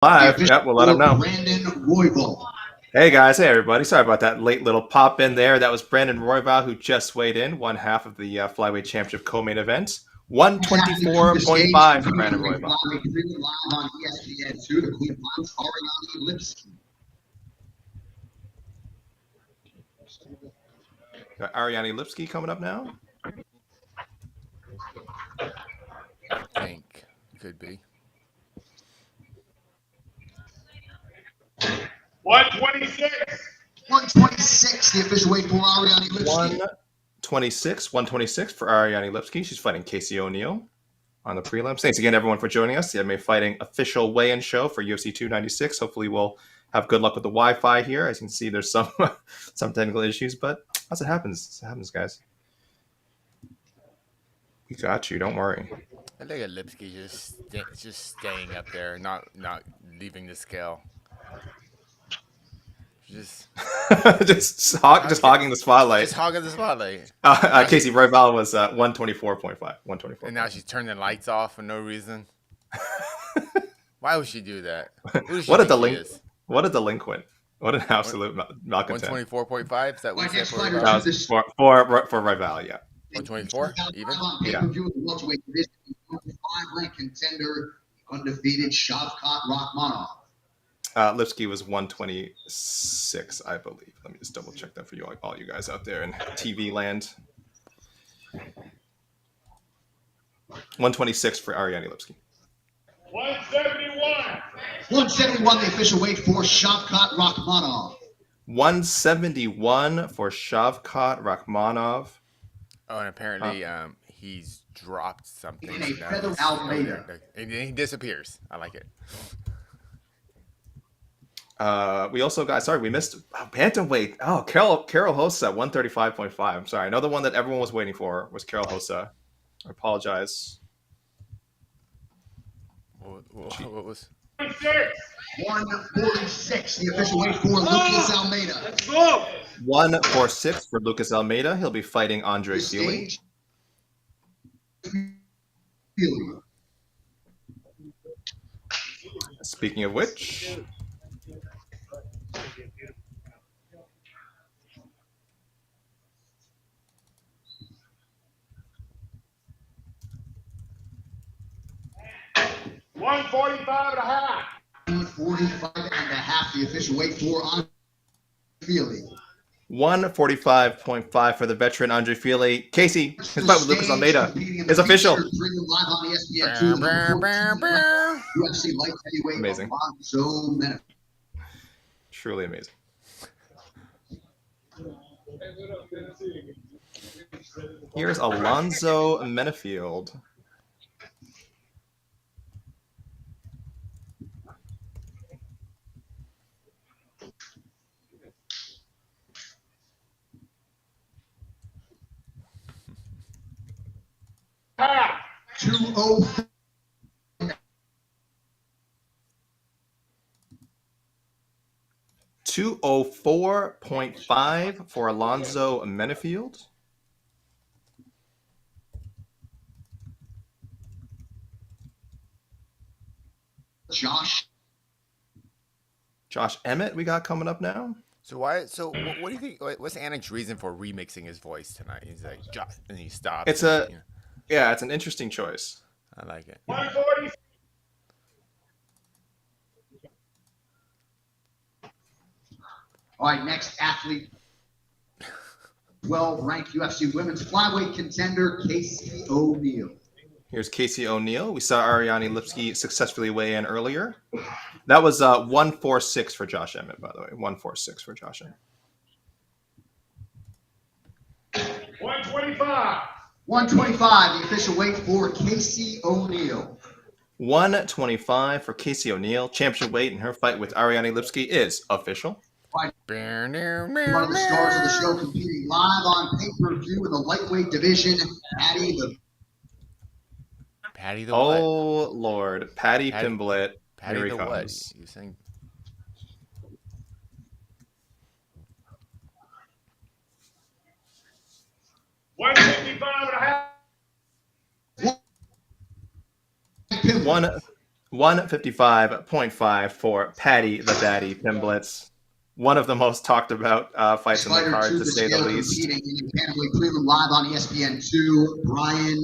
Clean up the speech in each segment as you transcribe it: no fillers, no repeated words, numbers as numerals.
Live. Yep, we'll let them know. Brandon Royval. Hey guys, hey everybody. Sorry about that late little pop in there. That was Brandon Royval, who just weighed in, one half of the Flyweight Championship co-main event. 124.5 for Brandon Royval. Live on ESPN 2, the Queen Mons, Ariane Lipski. Got Ariane Lipski coming up now. I think could be. 126. 126, the official weight for Ariane Lipski. 126 for Ariane Lipski. She's fighting Casey O'Neill on the prelims. Thanks again, everyone, for joining us. The MMA Fighting official weigh-in show for UFC 296. Hopefully, we'll have good luck with the Wi-Fi here. As you can see, there's some technical issues, but as it happens, guys. We got you. Don't worry. I think Lipski just staying up there, not leaving the scale. Just hogging the spotlight. Just hogging the spotlight. Casey Royval was 124.5. 124. And now she's turning the lights off for no reason. Why would she do that? What a delinquent! What a delinquent! What an absolute malcontent. 124.5 is that what you said for Royval? For Royval, yeah. 124 even. Yeah. Five-rank contender, undefeated Shavkat Rakhmonov. Lipski was 126, I believe. Let me just double check that for you, all you guys out there in TV land. 126 for Ariane Lipski. 171. 171, the official weight for Shavkat Rakhmonov. 171 for Shavkat Rakhmonov. Oh, and apparently he's dropped something. In a feather Almeida. And he disappears. I like it. We also got, we missed bantamweight. Oh, Karol Rosa, 135.5. I'm sorry. Another one that everyone was waiting for was Karol Rosa. I apologize. What was? 146, the official weight for Lucas Almeida. Let's go. 146 for Lucas Almeida. He'll be fighting Andre Fili. Speaking of which, $145.5. 145.5, the official weight for Andre Fili. 145.5 for the veteran Andre Fili. Casey, his fight with Lucas Almeida is official. Live on ESPN 2, UFC light heavyweight Amazing. Alonzo Menifield. Truly amazing. Here's Alonzo Menifield. Half. 204. 204.5 for Alonzo Menifield. Josh Emmett we got coming up now. So what do you think? What's Anek's reason for remixing his voice tonight? He's like, and he stops. It's it's an interesting choice. I like it. 140. All right, next athlete, well-ranked UFC women's flyweight contender, Casey O'Neill. Here's Casey O'Neill. We saw Ariane Lipski successfully weigh in earlier. That was 146 for Josh Emmett, by the way. 146 for Josh Emmett. 125. 125, the official weight for Casey O'Neill. 125 for Casey O'Neill. Championship weight in her fight with Ariane Lipski is official. One of the stars of the show competing live on pay-per-view in the lightweight division, Paddy the Oh, what? Lord. Paddy Pimblett. Paddy Here he the comes. what? You saying? $155.5. 155.5 for Paddy the Baddy Pimblett. One of the most talked about fights on the Fighter card, to to the say the scale least. competing in the Bantamweight Prelim live on ESPN2, Brian.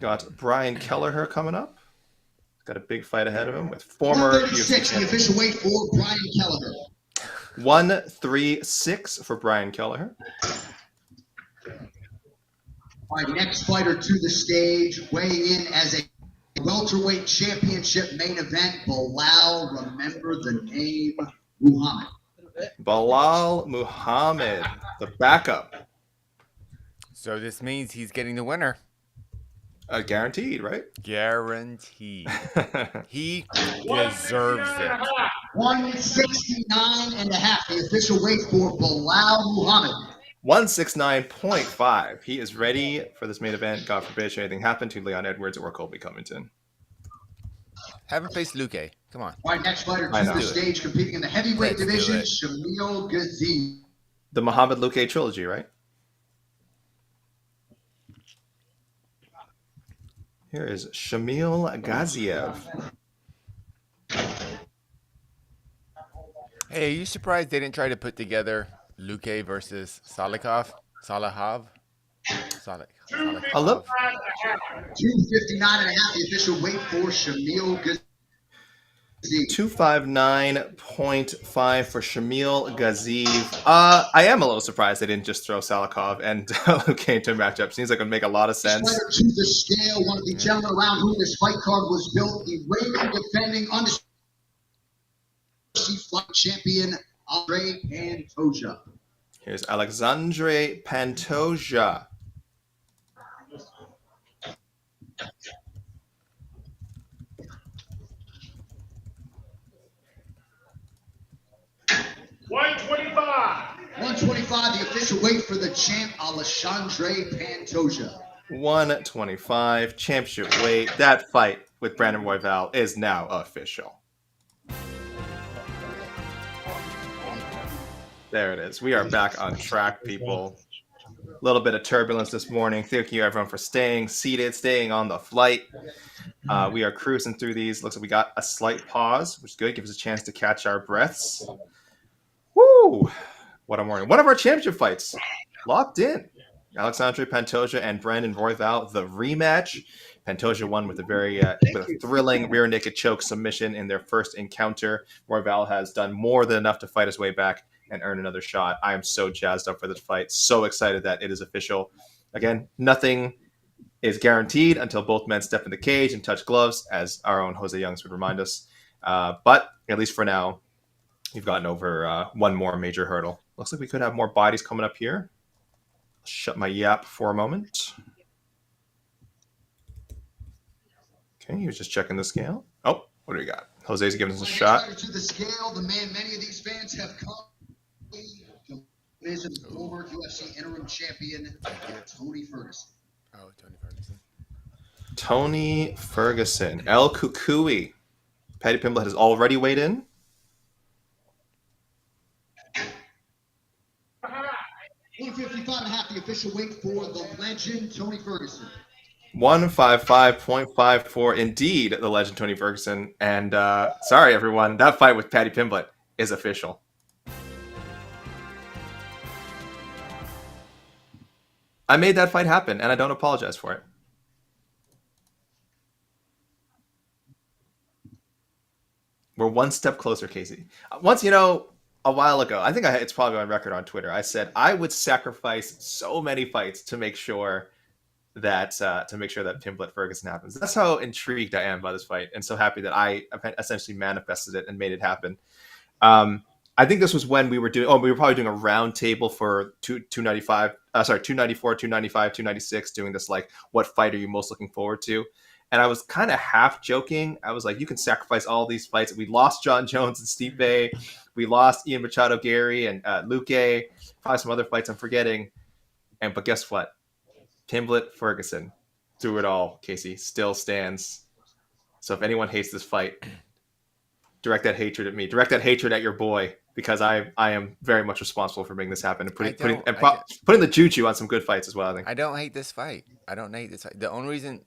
Got Brian Kelleher coming up. Got a big fight ahead of him with former 136, the official weight for Brian Kelleher. 136 for Brian Kelleher. All right, next fighter to the stage, weighing in as a welterweight championship main event, Bilal, remember the name, Muhammad. Bilal Muhammad, the backup. So this means he's getting the winner. Guaranteed, right? Guaranteed. He deserves it. 169 and a half, the official weight for Bilal Muhammad. 169.5. He is ready for this main event. God forbid should anything happen to Leon Edwards or Colby Covington. Have him face Luque. Come on. All right, next fighter I to know. the stage, competing in the heavyweight Let's do division, it. Shamil Ghazi. The Muhammad Luque trilogy, right? Here is Shamil Gaziev. Hey, are you surprised they didn't try to put together Luque versus Salakov? Salahov? A little, 259 and a half, the official weight for Shamil Ghazi. 259.5 for Shamil Gaziev. I am a little surprised they didn't just throw Salakov and Luque into a matchup. Seems like it would make a lot of sense. Fighter to the scale, one of the gentlemen around whom this fight card was built, the reigning defending undisputed fight champion, Andre Pantoja. Here's Alexandre Pantoja. $125. 125, the official weight for the champ, Alexandre Pantoja. 125 championship weight. That fight with Brandon Royval is now official. There it is. We are back on track, people. A little bit of turbulence this morning. Thank you, everyone, for staying seated, staying on the flight. We are cruising through these. Looks like we got a slight pause, which is good. Gives us a chance to catch our breaths. Woo! What a morning. One of our championship fights locked in. Alexandre Pantoja and Brandon Royval, the rematch. Pantoja won with a very with a thrilling rear naked choke submission in their first encounter. Royval has done more than enough to fight his way back and earn another shot. I am so jazzed up for this fight. So excited that it is official. Again, nothing is guaranteed until both men step in the cage and touch gloves, as our own Jose Youngs would remind us. But at least for now, we've gotten over one more major hurdle. Looks like we could have more bodies coming up here. Shut my yap for a moment. Okay, he was just checking the scale. Oh, what do we got? Jose's giving us a shot. To the scale, the man many of these fans have come is the former UFC interim champion, Tony Ferguson. Oh, Tony Ferguson. Tony Ferguson. El Kukui. Paddy Pimblett has already weighed in. 155 and a half, the official weight for the legend, Tony Ferguson. 155.5 for indeed the legend Tony Ferguson. And sorry, everyone, that fight with Paddy Pimblett is official. I made that fight happen, and I don't apologize for it. We're one step closer, Casey. Once, a while ago, I think it's probably on record on Twitter, I said I would sacrifice so many fights to make sure that Pimblett Ferguson happens. That's how intrigued I am by this fight, and so happy that I essentially manifested it and made it happen. I think this was when we were probably doing a round table for 294, 295, 296, doing this like, what fight are you most looking forward to? And I was kind of half joking. I was like, you can sacrifice all these fights. We lost John Jones and Stipe. We lost Ian Machado Gary and Luque. Probably some other fights I'm forgetting. But guess what? Pimblett Ferguson, through it all, Casey, still stands. So if anyone hates this fight, direct that hatred at me. Direct that hatred at your boy, because I am very much responsible for making this happen and putting the juju on some good fights as well. I think. I don't hate this fight. The only reason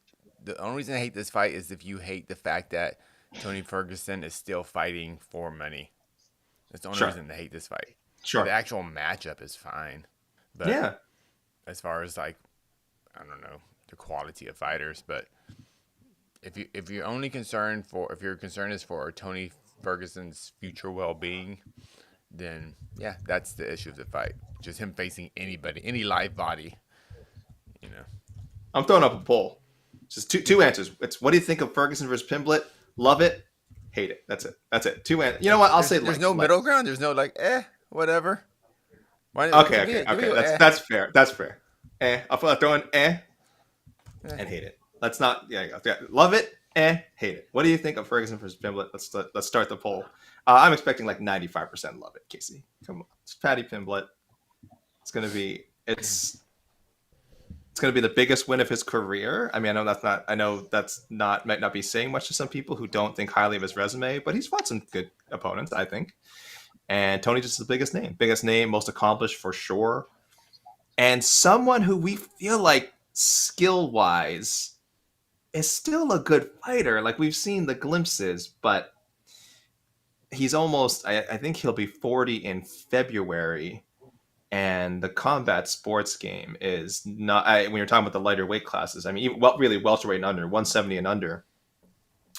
I hate this fight is if you hate the fact that Tony Ferguson is still fighting for money. That's the only reason to hate this fight. Sure. The actual matchup is fine. But yeah. As far as like, I don't know, the quality of fighters, but if your concern is for Tony Ferguson's future well-being, then yeah, that's the issue of the fight. Just him facing anybody, any live body. I'm throwing up a poll. Just two answers. It's what do you think of Ferguson versus Pimblett? Love it, hate it. That's it. Two answers. You know what? I'll say there's no middle ground. There's no like, whatever. Okay. That's fair. That's fair. I'll throw in and hate it. Let's not. Yeah. Love it. Hate it. What do you think of Ferguson versus Pimblett? Let's start the poll. I'm expecting like 95% love it. Casey, come on. It's Paddy Pimblett. It's gonna be the biggest win of his career. I mean, I know that's not might not be saying much to some people who don't think highly of his resume, but he's fought some good opponents, I think. And Tony just is the biggest name, most accomplished for sure, and someone who we feel like skill wise is still a good fighter. Like we've seen the glimpses, but he's almost. I think he'll be 40 in February. And the combat sports game is not, when you're talking about the lighter weight classes, I mean, really welterweight and under, 170 and under,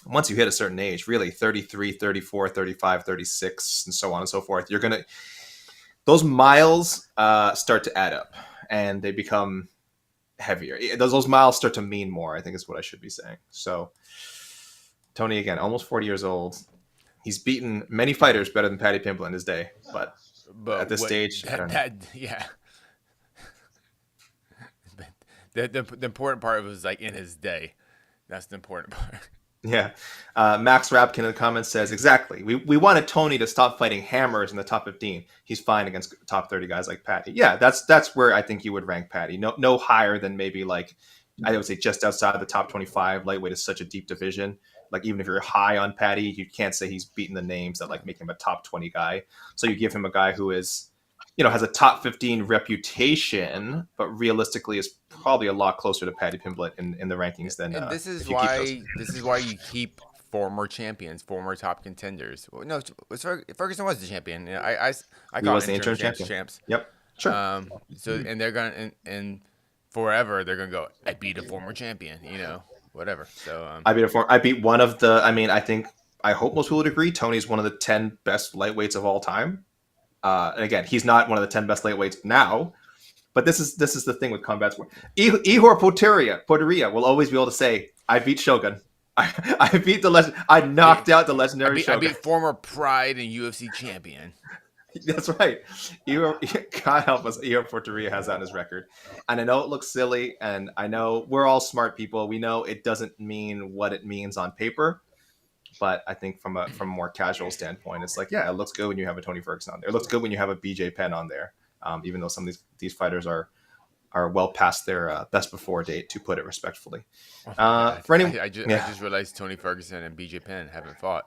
once you hit a certain age, really 33, 34, 35, 36, and so on and so forth, those miles start to add up and they become heavier. Those miles start to mean more, I think is what I should be saying. So Tony, again, almost 40 years old. He's beaten many fighters better than Paddy Pimblett in his day, but at this stage, I don't know. Yeah. The important part was like in his day. That's the important part. Yeah. Max Rapkin in the comments says, exactly. We wanted Tony to stop fighting hammers in the top 15. He's fine against top 30 guys like Paddy. Yeah, that's where I think you would rank Paddy. No higher than maybe like, I would say just outside the top 25. Lightweight is such a deep division. Like even if you're high on Paddy, you can't say he's beaten the names that like make him a top 20 guy. So you give him a guy who is, has a top 15 reputation, but realistically is probably a lot closer to Paddy Pimblett in the rankings than. And this is why you keep former champions, former top contenders. Well, no, Ferguson was the champion. I call it interim champs. Yep. Sure. And they're gonna and forever they're gonna go. I beat a former champion. Whatever. So I beat one of the. I mean, I hope most people would agree. Tony's one of the 10 best lightweights of all time. And again, he's not one of the 10 best lightweights now. But this is the thing with combat sport. Ihor Porteria will always be able to say, "I beat Shogun. I beat the legend. I knocked out the legendary Shogun. I beat former Pride and UFC champion." That's right. God help us. Ihor Porteria has that on his record. And I know it looks silly, and I know we're all smart people. We know it doesn't mean what it means on paper. But I think from a more casual standpoint, it's like, yeah, it looks good when you have a Tony Ferguson on there. It looks good when you have a BJ Penn on there, even though some of these fighters are well past their best before date, to put it respectfully. I just realized Tony Ferguson and BJ Penn haven't fought.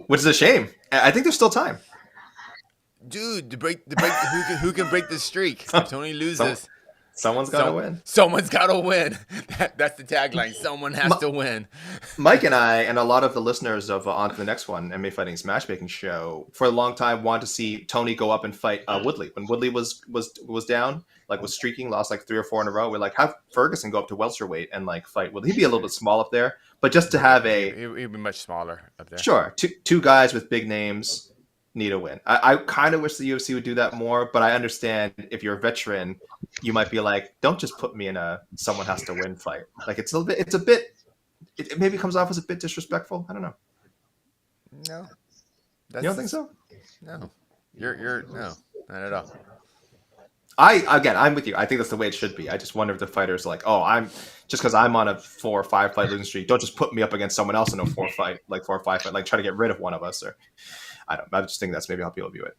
Which is a shame. I think there's still time. Dude, who can break the streak? If Tony loses, someone's got to win. Someone's got to win. That's the tagline. Someone has to win. Mike and I, and a lot of the listeners of On to the Next One, MMA Fighting's matchmaking show, for a long time wanted to see Tony go up and fight Woodley. When Woodley was down, like was streaking, lost like 3 or 4 in a row, we're like, have Ferguson go up to welterweight and like fight Woodley. He'd be a little bit small up there, but just to have he'd be much smaller up there. Sure, two guys with big names need a win. I kind of wish the UFC would do that more, but I understand if you're a veteran, you might be like, don't just put me in a someone has to win fight. Like it maybe comes off as a bit disrespectful. I don't know. No, you don't think so? No, you're no, not at all. I'm with you. I think that's the way it should be. I just wonder if the fighters are like, oh, I'm just because I'm on a 4 or 5 fight losing streak, don't just put me up against someone else in a 4 or 5 fight, like try to get rid of one of us, or I just think that's maybe how people view it.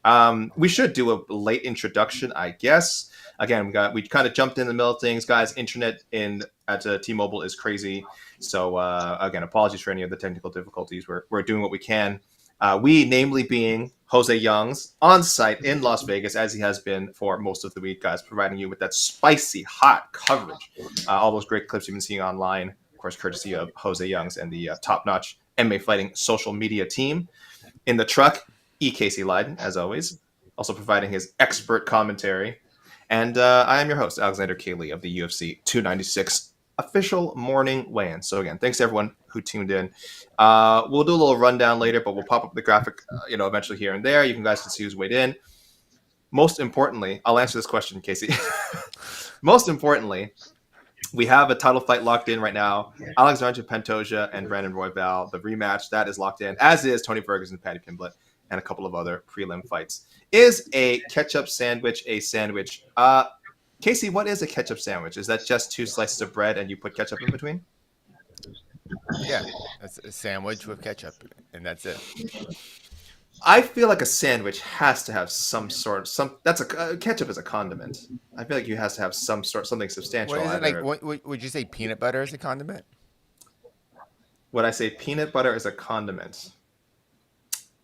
We should do a late introduction, I guess. Again, we kind of jumped in the middle of things, guys. Internet at T-Mobile is crazy, so again, apologies for any of the technical difficulties. We're doing what we can. We, namely being Jose Youngs, on site in Las Vegas, as he has been for most of the week, guys, providing you with that spicy, hot coverage. All those great clips you've been seeing online, of course, courtesy of Jose Youngs and the top-notch MMA Fighting social media team. In the truck, Casey Leiden, as always, also providing his expert commentary. And I am your host, Alexandre Kaley of the UFC 296 official morning weigh-in. So again, thanks to everyone who tuned in. We'll do a little rundown later, but we'll pop up the graphic, eventually here and there. You guys can see who's weighed in. Most importantly, I'll answer this question, Casey. Most importantly, we have a title fight locked in right now. Alexandre Pantoja and Brandon Royval, the rematch, that is locked in, as is Tony Ferguson, Paddy Pimblett, and a couple of other prelim fights. Is a ketchup sandwich a sandwich? Casey, what is a ketchup sandwich? Is that just 2 slices of bread and you put ketchup in between? Yeah, that's a sandwich with ketchup, and that's it. I feel like a sandwich has to have ketchup is a condiment. I feel like you has to have something substantial. What is it like? Would you say peanut butter is a condiment? Would I say peanut butter is a condiment?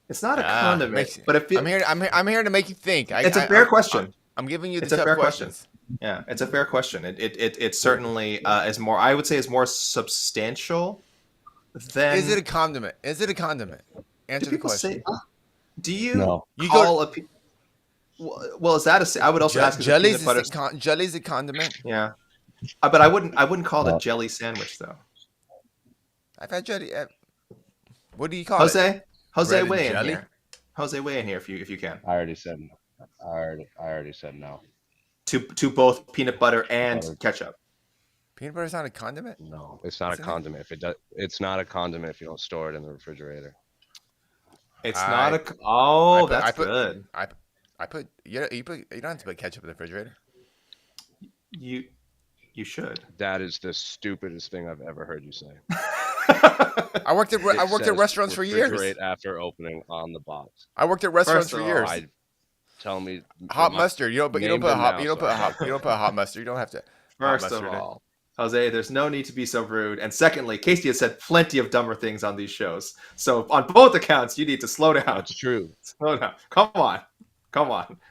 It's not a condiment, but I'm here to make you think. It's a fair question. I'm giving you the It's a tough fair questions. question. Yeah, it's a fair question. It certainly is more. I would say is more substantial than. Is it a condiment? Is it a condiment? Answer the question. Do you No. call a? Well, is that a? I would also ask. Jelly's a condiment. Yeah, but I wouldn't call it a jelly sandwich though. I've had jelly. What do you call it? Jose, weigh in here. Jose, weigh in here if you can. I already said no. To both peanut butter and ketchup. Peanut butter is not a condiment? No, it's not a condiment. It's not a condiment if you don't store it in the refrigerator. It's not a. Oh, that's good. You don't have to put ketchup in the refrigerator. You should. That is the stupidest thing I've ever heard you say. I worked at restaurants for years. Refrigerate after opening on the box. I worked at restaurants for years. Tell me hot mustard. You don't put hot mustard. You don't have to. First of all, Jose, there's no need to be so rude. And secondly, Casey has said plenty of dumber things on these shows. So on both accounts, you need to slow down. That's true. Slow down. Come on.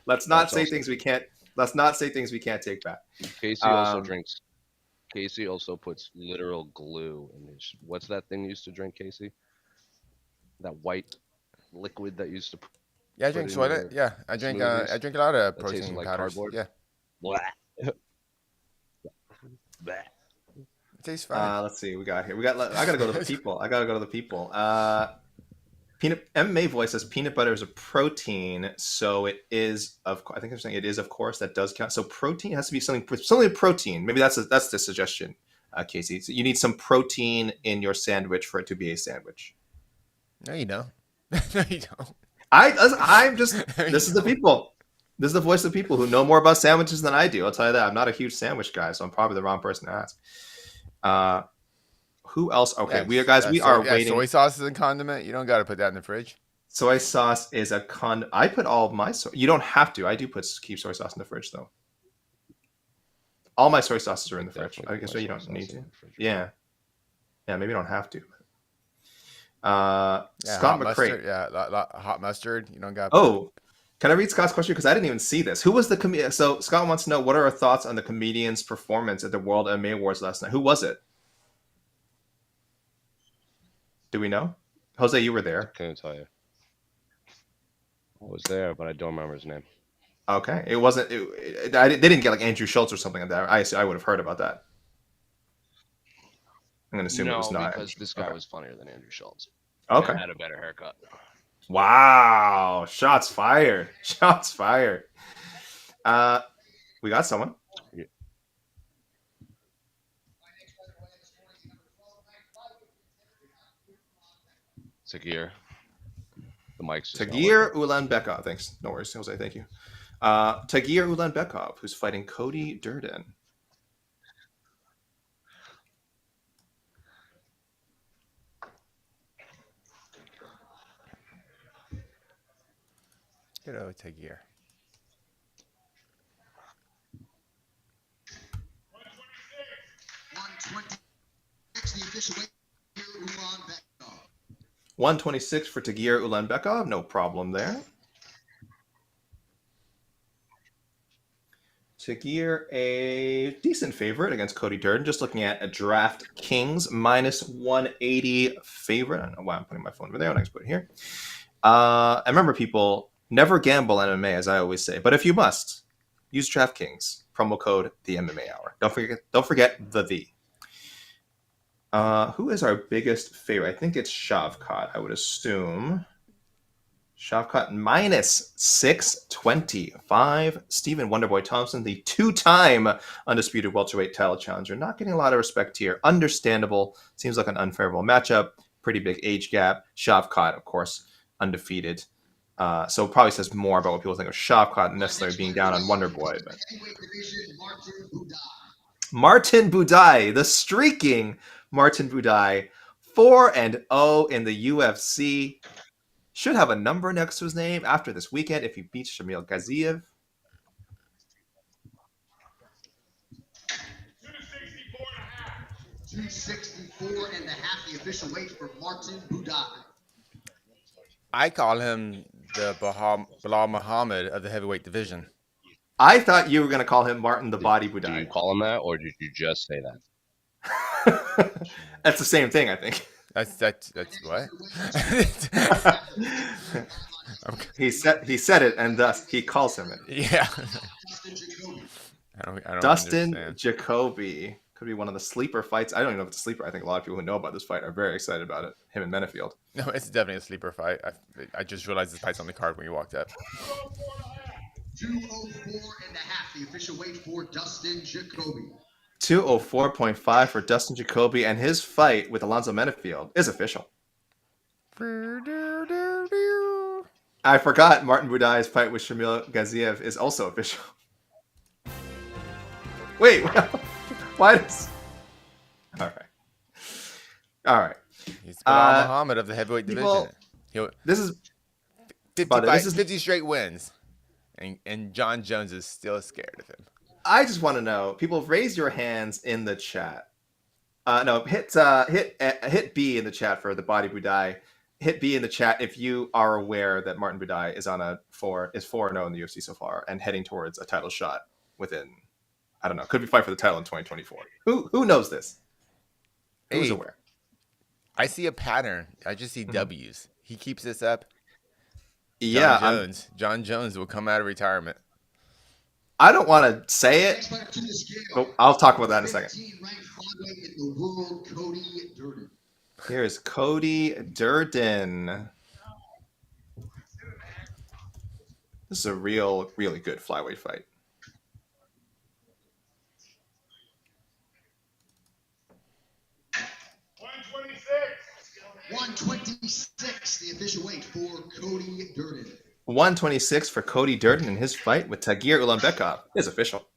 Let's not say things we can't take back. Casey also puts literal glue in his. What's that thing you used to drink, Casey? That white liquid that used to. Yeah, I drink soda. Yeah, I drink a lot of protein like powders. cardboard? Yeah. Blah. It tastes fine. Let's see. I gotta go to the people. MMA voice says peanut butter is a protein, so it is of. I think they're saying it is, of course, that does count. So protein has to be something protein. Maybe that's the suggestion, Casey. So you need some protein in your sandwich for it to be a sandwich. No, you don't. No, you don't. I'm just. This is the people. This is the voice of people who know more about sandwiches than I do. I'll tell you that. I'm not a huge sandwich guy, so I'm probably the wrong person to ask. Who else? Okay, we are waiting. Soy sauce is a condiment. You don't got to put that in the fridge. Soy sauce is a I put all of my You don't have to. I do keep soy sauce in the fridge though. All my soy sauces are in the fridge. I guess you don't need to. Yeah, maybe you don't have to. Scott McCray. Hot mustard. You don't got. Oh, can I read Scott's question because I didn't even see this? Who was the comedian? So Scott wants to know what are our thoughts on the comedian's performance at the World MMA Awards last night. Who was it? Do we know? Jose, you were there. I couldn't tell you. I was there, but I don't remember his name. Okay, it wasn't. They didn't get like Andrew Schultz or something like that. I would have heard about that. I'm gonna assume it was not. Because this guy was funnier than Andrew Schultz. Okay. Had a better haircut. Wow! Shots fired. Shots fired. We got someone. Yeah. Tagir. The mic's just Tagir Ulanbekov. Thanks. No worries, Jose. Thank you. Tagir Ulanbekov, who's fighting Cody Durden. Hello, Tagir. 126, the official weight, Ulanbekov. 126 for Tagir Ulanbekov. No problem there. Tagir, a decent favorite against Cody Durden. Just looking at a DraftKings minus 180 favorite. I don't know why I'm putting my phone over there. I'm just put it here. I remember, people, never gamble MMA, as I always say. But if you must, use DraftKings. Promo code the MMA Hour. Don't forget the. Who is our biggest favorite? I think it's Shavkat, I would assume. Shavkat minus 625. Stephen Wonderboy Thompson, the two-time undisputed welterweight title challenger. Not getting a lot of respect here. Understandable. Seems like an unfavorable matchup. Pretty big age gap. Shavkat, of course, undefeated. So it probably says more about what people think of Shavkat than necessarily being down on Wonderboy. But Martin Budai, the streaking Martin Budai, 4-0 in the UFC. Should have a number next to his name after this weekend if he beats Shamil Gaziev. 264 and a half, the official weight for Martin Budai. I call him the Bilal Muhammad of the heavyweight division. I thought you were going to call him Martin the Body Do you Budai. call him that, or did you just say that? That's the same thing, I think. That's what? He said it, and thus he calls him it. Yeah. I don't Dustin understand. Jacoby could be one of the sleeper fights. I don't even know if it's a sleeper. I think a lot of people who know about this fight are very excited about it. Him and Menifield. No, it's definitely a sleeper fight. I just realized this fight's on the card when you walked up. 204 and a half, the official weight for Dustin Jacoby. 204.5 for Dustin Jacoby, and his fight with Alonzo Menifield is official. I forgot Martin Budai's fight with Shamil Gaziev is also official. Wait, why does... All right. He's Bilal Muhammad of the heavyweight people, division. This is 50 straight wins, and John Jones is still scared of him. I just want to know, people, raise your hands in the chat. Hit B in the chat for the Body Budai. Hit B in the chat if you are aware that Martin Budai is on is 4-0 in the UFC so far and heading towards a title shot within, I don't know, could be fight for the title in 2024. Who knows this? Who's aware? I see a pattern. I just see W's. He keeps this up. John Jones will come out of retirement. I don't want to say it, but I'll talk about that in a second. Here's Cody Durden. This is a really good flyweight fight. $126, the official weight for Cody Durden. 126 for Cody Durden in his fight with Tagir Ulanbekov is official.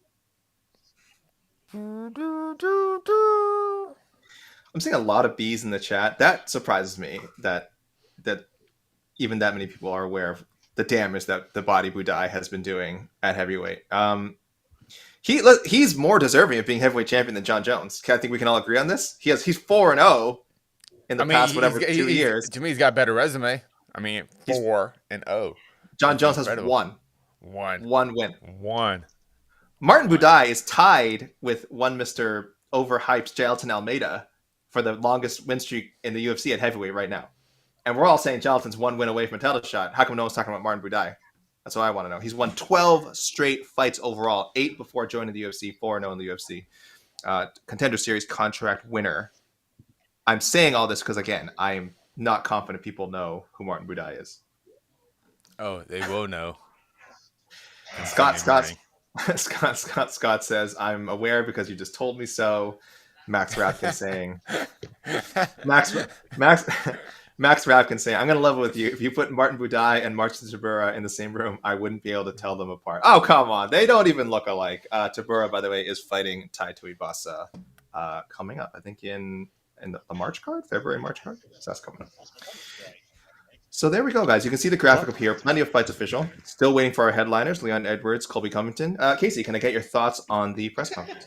I'm seeing a lot of B's in the chat. That surprises me that even that many people are aware of the damage that the Body Budai has been doing at heavyweight. He's more deserving of being heavyweight champion than John Jones. I think we can all agree on this. He's 4-0 in the past 2 years. To me, he's got a better resume. 4-0. John Jones has one win. One. Martin Budai is tied with one Mr. Overhyped Jailton Almeida for the longest win streak in the UFC at heavyweight right now. And we're all saying Jailton's one win away from a title shot. How come no one's talking about Martin Budai? That's what I want to know. He's won 12 straight fights overall, 8 before joining the UFC, 4-0 in the UFC. Contender Series contract winner. I'm saying all this because, again, I'm not confident people know who Martin Budai is. Oh, they will know. Scott says, I'm aware because you just told me so. Max Rapkin saying, Max Rapkin saying, I'm going to level with you. If you put Martin Budai and Marcin Tybura in the same room, I wouldn't be able to tell them apart. Oh, come on. They don't even look alike. Tybura, by the way, is fighting Tai Tuivasa coming up, I think, in the March card, February-March card. So that's coming up. So there we go, guys. You can see the graphic up here. Plenty of fights official. Still waiting for our headliners, Leon Edwards, Colby Covington. Casey, can I get your thoughts on the press conference?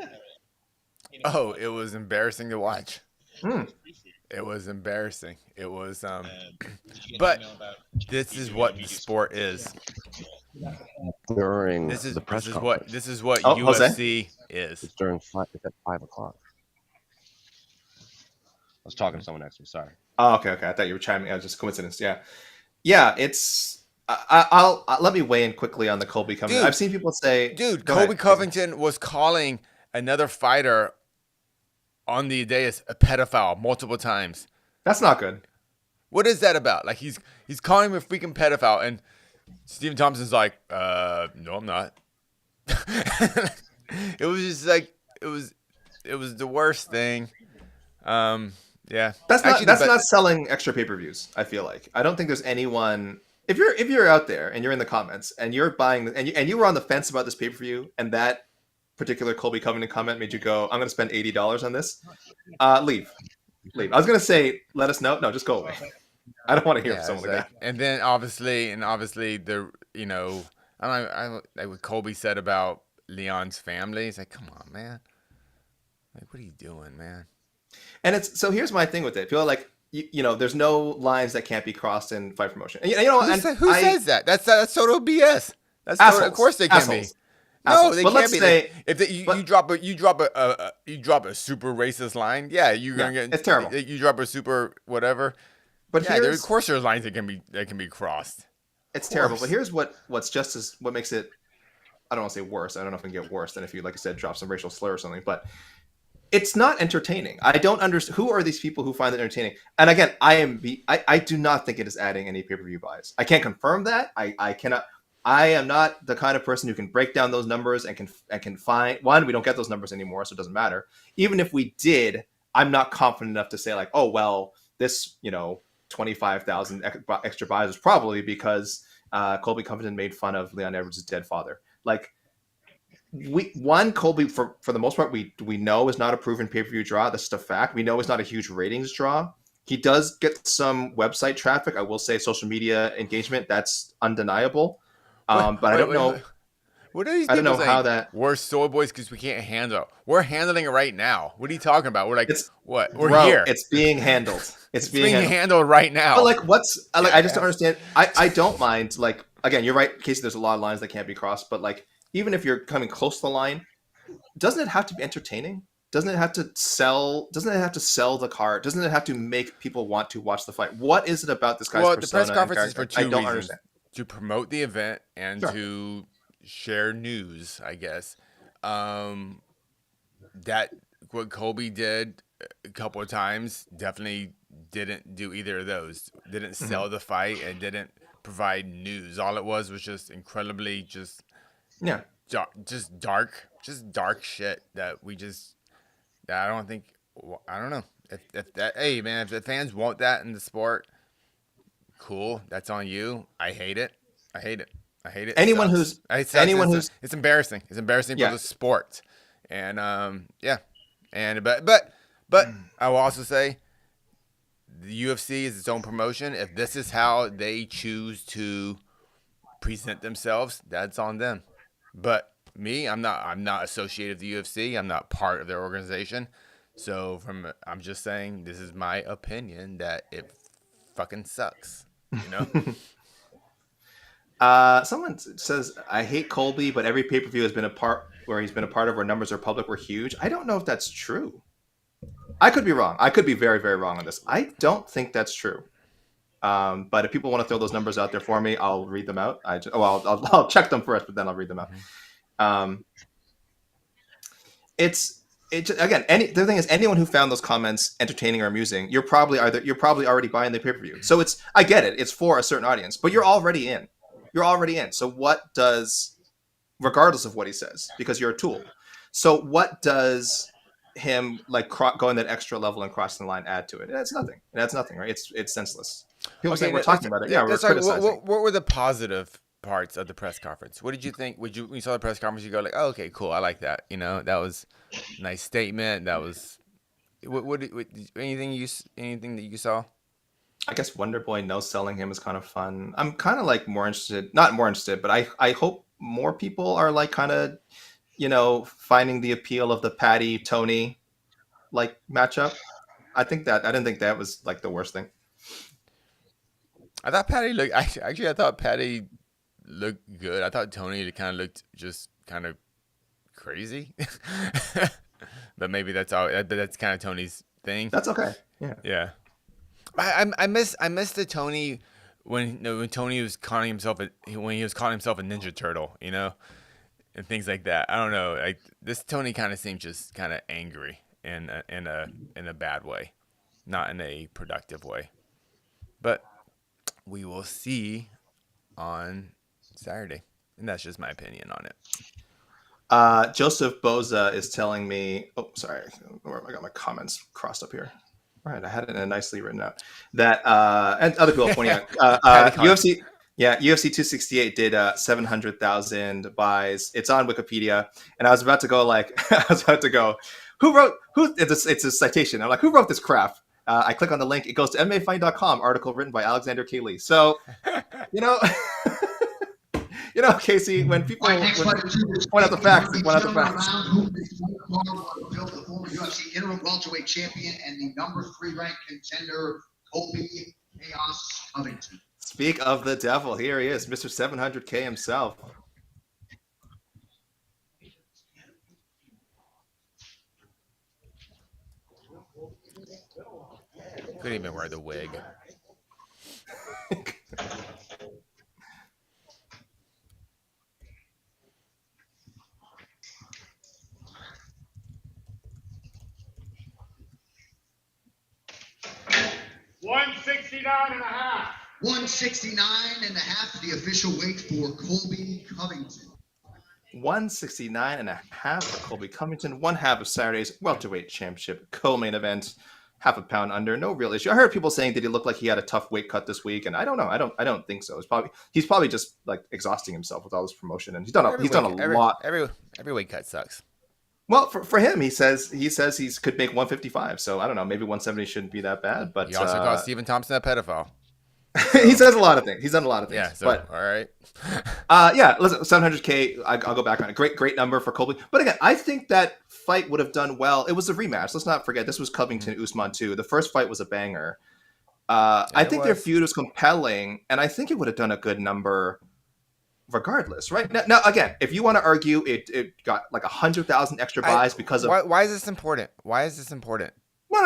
Oh, it was embarrassing to watch. It was embarrassing. It was Did you get but an email about this is what the sport is. During This is the press this is conference. what Oh, Jose? UFC is. It's during it's at 5 o'clock. I was talking to someone next to me. Sorry. Oh, okay. I thought you were chiming. It was just coincidence. Yeah. It's. I'll let me weigh in quickly on the Colby Covington. Dude. I've seen people say, Dude, Go Colby ahead. Covington was calling another fighter on the dais a pedophile multiple times. That's not good. What is that about? Like he's calling him a freaking pedophile, and Stephen Thompson's like, no, I'm not. It was just like it was the worst thing. Yeah. That's Actually, not selling extra pay-per-views. I feel like I don't think there's anyone. If you're out there and you're in the comments and you're buying and you were on the fence about this pay-per-view and that particular Colby Covington comment made you go, I'm going to spend $80 on this. Leave. I was going to say, let us know. No, just go away. I don't want to hear from someone like that. And then obviously the I like what Colby said about Leon's family. It's like, come on, man. Like, what are you doing, man? And it's so here's my thing with it. People are like, there's no lines that can't be crossed in fight promotion. And you know, Who says that? That's total BS. That's assholes. Of course they can Assholes. be. No, Assholes. they But can't let's be. say- If you drop a super racist line, yeah, you're gonna get. it's terrible. You drop a super whatever. But Yeah, of course there's lines that can be crossed. It's terrible. But here's what makes it. I don't want to say worse. I don't know if it can get worse than if you, like I said, drop some racial slur or something. But it's not entertaining. I don't understand who are these people who find it entertaining. And again, I do not think it is adding any pay-per-view buys. I can't confirm that. I cannot. I am not the kind of person who can break down those numbers and can find one. We don't get those numbers anymore, so it doesn't matter. Even if we did, I'm not confident enough to say like, oh well, this 25,000 extra buys is probably because Colby Covington made fun of Leon Edwards' dead father. Like, Colby for the most part we know is not a proven pay-per-view draw. That's just a fact. We know it's not a huge ratings draw. He does get some website traffic. I will say social media engagement. That's undeniable. But I don't know. What are these? I don't know people how saying? that. We're soy boys because we can't handle it. We're handling it right now. What are you talking about? We're like, what? We're Bro, here. It's being handled. It's being handled right now. But like, I just don't understand. I don't mind. Like, again, you're right, Casey. There's a lot of lines that can't be crossed. But like, even if you're coming close to the line, doesn't it have to be entertaining? Doesn't it have to sell? Doesn't it have to sell the card? Doesn't it have to make people want to watch the fight? What is it about this guy's persona? The press conference is for two I don't reasons: understand. to promote the event and Sure. to share news, I guess. That what Colby did a couple of times definitely didn't do either of those. Didn't sell the fight and didn't provide news. All it was just incredibly just dark shit that we just. I don't think. I don't know if that. Hey man, if the fans want that in the sport, cool. That's on you. I hate it. Anyone who's it's embarrassing. It's embarrassing for the sport, and but I will also say the UFC is its own promotion. If this is how they choose to present themselves, that's on them. But me, I'm not associated with the UFC. I'm not part of their organization. So I'm just saying this is my opinion that it fucking sucks. Someone says, I hate Colby, but every pay-per-view has been a part where he's been a part of where numbers are public were huge. I don't know if that's true. I could be wrong. I could be very, very wrong on this. I don't think that's true. But if people want to throw those numbers out there for me, I'll read them out. I'll check them first, but then I'll read them out. The thing is, anyone who found those comments entertaining or amusing, you're probably already buying the pay-per-view. So I get it. It's for a certain audience, but you're already in. So what does, regardless of what he says, because you're a tool. So what does him like going that extra level and crossing the line add to it? It adds nothing. Right? It's senseless. People say we're talking about it. Yeah, we're criticizing. What were the positive parts of the press conference? What did you think? When you saw the press conference, you go like, "Oh, okay, cool. I like that." That was a nice statement. That was what anything that you saw? I guess Wonder Boy no selling him is kind of fun. I'm kind of like not more interested, but I hope more people are like kind of, finding the appeal of the Paddy Tony like matchup. I didn't think that was like the worst thing. I thought Paddy looked. Actually, I thought Paddy looked good. I thought Tony kind of looked just kind of crazy, but maybe that's all. But that's kind of Tony's thing. That's okay. Yeah. I miss the Tony when Tony was calling himself when he was calling himself a Ninja Turtle, and things like that. I don't know. Like this Tony kind of seems just kind of angry in a bad way, not in a productive way. But we will see on Saturday, and that's just my opinion on it. Joseph Boza is telling me. Oh, sorry, I got my comments crossed up here. All right, I had it nicely written out. That and other people pointing out UFC. Yeah, UFC 268 did 700,000 buys. It's on Wikipedia, and I was about to go It's a citation. I'm like, who wrote this crap? I click on the link. It goes to MMAfight.com. Article written by Alexandre K. Lee. So, Casey, when people point out the facts, they point out the facts. Built the former UFC interim welterweight champion and the number 3 ranked contender, Colby Covington. Speak of the devil. Here he is, Mr. 700K himself. Couldn't even wear the wig. $169.5. 169.5, the official weight for Colby Covington. 169.5 for Colby Covington. 1/2 of Saturday's welterweight championship co-main event. 1/2 pound under, no real issue. I heard people saying, did he look like he had a tough weight cut this week? And I don't know. I don't think so. He's probably just like exhausting himself with all this promotion, and he's done a lot. Every weight cut sucks. Well, for him, he says he could make 155. So I don't know. Maybe 170 shouldn't be that bad. But he also called Stephen Thompson a pedophile. He says a lot of things. He's done a lot of things. Yeah. So, but all right. Listen, 700K. I'll go back on it. Great number for Colby. But again, I think that fight would have done well. It was a rematch. Let's not forget this was Covington Usman too. The first fight was a banger. I think their feud was compelling, and I think it would have done a good number, regardless. Right now again, if you want to argue, it got like 100,000 extra buys because of why is this important? Why is this important?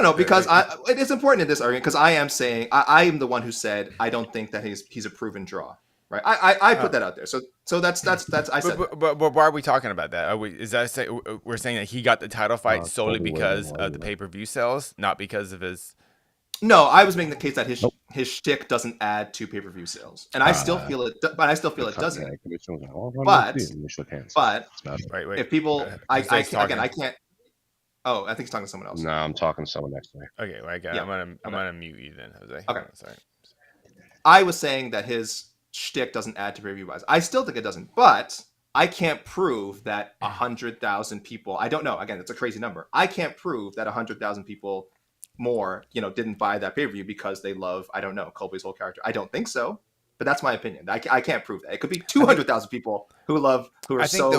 No, because it is important in this argument because I am saying I am the one who said I don't think that he's a proven draw, right? I put that out there, so that's I said. But why are we talking about that? We're saying that he got the title fight solely because of the pay-per-view sales, not because of his. No, I was making the case that his shtick doesn't add to pay-per-view sales, and I still feel it. But I still feel it doesn't. But if people, I can't. Oh, I think he's talking to someone else. No, I'm talking to someone next to me. Okay, I'm gonna mute you then, Jose. Okay, sorry. I was saying that his shtick doesn't add to pay-per-view buys. I still think it doesn't, but I can't prove that 100,000 people. I don't know. Again, it's a crazy number. I can't prove that 100,000 people more, didn't buy that pay-per-view because they love, I don't know, Colby's whole character. I don't think so. But that's my opinion. I can't prove that. It could be 200,000 people who are I think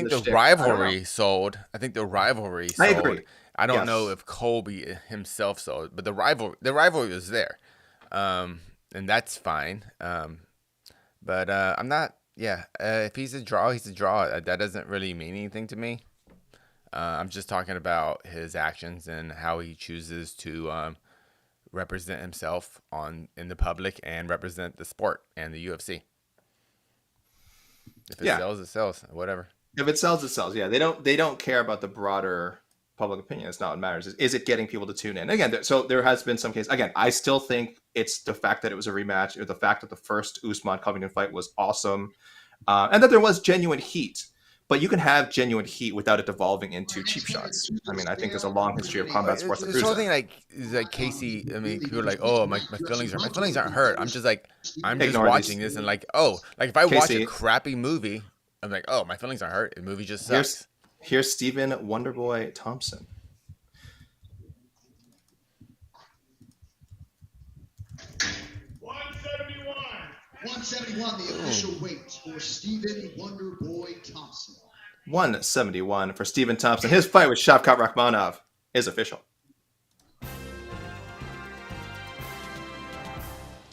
the rivalry sold. I think the rivalry sold. I agree. I don't know if Colby himself sold, but the rivalry was there, and that's fine. But I'm not. Yeah, if he's a draw, he's a draw. That doesn't really mean anything to me. I'm just talking about his actions and how he chooses to represent himself in the public and represent the sport and the UFC. If it sells, it sells. Whatever. If it sells, it sells. Yeah, they don't care about the broader public opinion. It's not what matters. Is it getting people to tune in? Again, so there has been some case. Again, I still think it's the fact that it was a rematch, or the fact that the first Usman Covington fight was awesome, and that there was genuine heat. But you can have genuine heat without it devolving into cheap shots. I mean, I think there's a long history of combat sports that proves that. Something like Casey. I mean, people are like, "Oh, my feelings aren't hurt." I'm just watching this and like if I watch a crappy movie, I'm like, "Oh, my feelings aren't hurt." The movie just sucks. Here's Stephen Wonderboy Thompson. 171, the official weight for Stephen Wonderboy Thompson. 171 for Stephen Thompson. His fight with Shavkat Rakhmonov is official.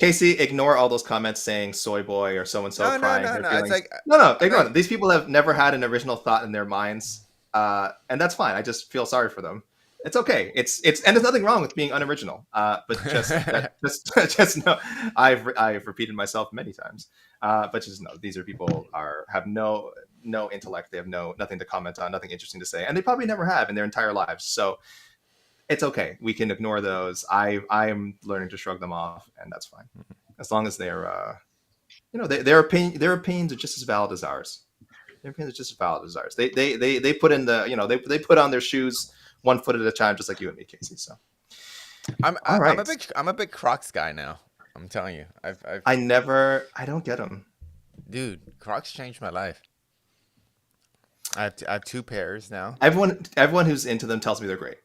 Casey, ignore all those comments saying soy boy or so and so crying their No. feelings. It's like No, I'm ignore like, them. These people have never had an original thought in their minds, and that's fine. I just feel sorry for them. It's okay. It's and there's nothing wrong with being unoriginal. But just know, I've repeated myself many times. But just know these are people have no intellect. They have nothing to comment on, nothing interesting to say, and they probably never have in their entire lives. So it's okay. We can ignore those. I'm learning to shrug them off, and that's fine, as long as they're their opinions are just as valid as ours. Their opinions are just as valid as ours. They put in they put on their shoes one foot at a time, just like you and me, Casey. So I'm right. I'm a big Crocs guy now. I'm telling you, I don't get them. dude, Crocs changed my life. I have 2 pairs now. Everyone who's into them tells me they're great.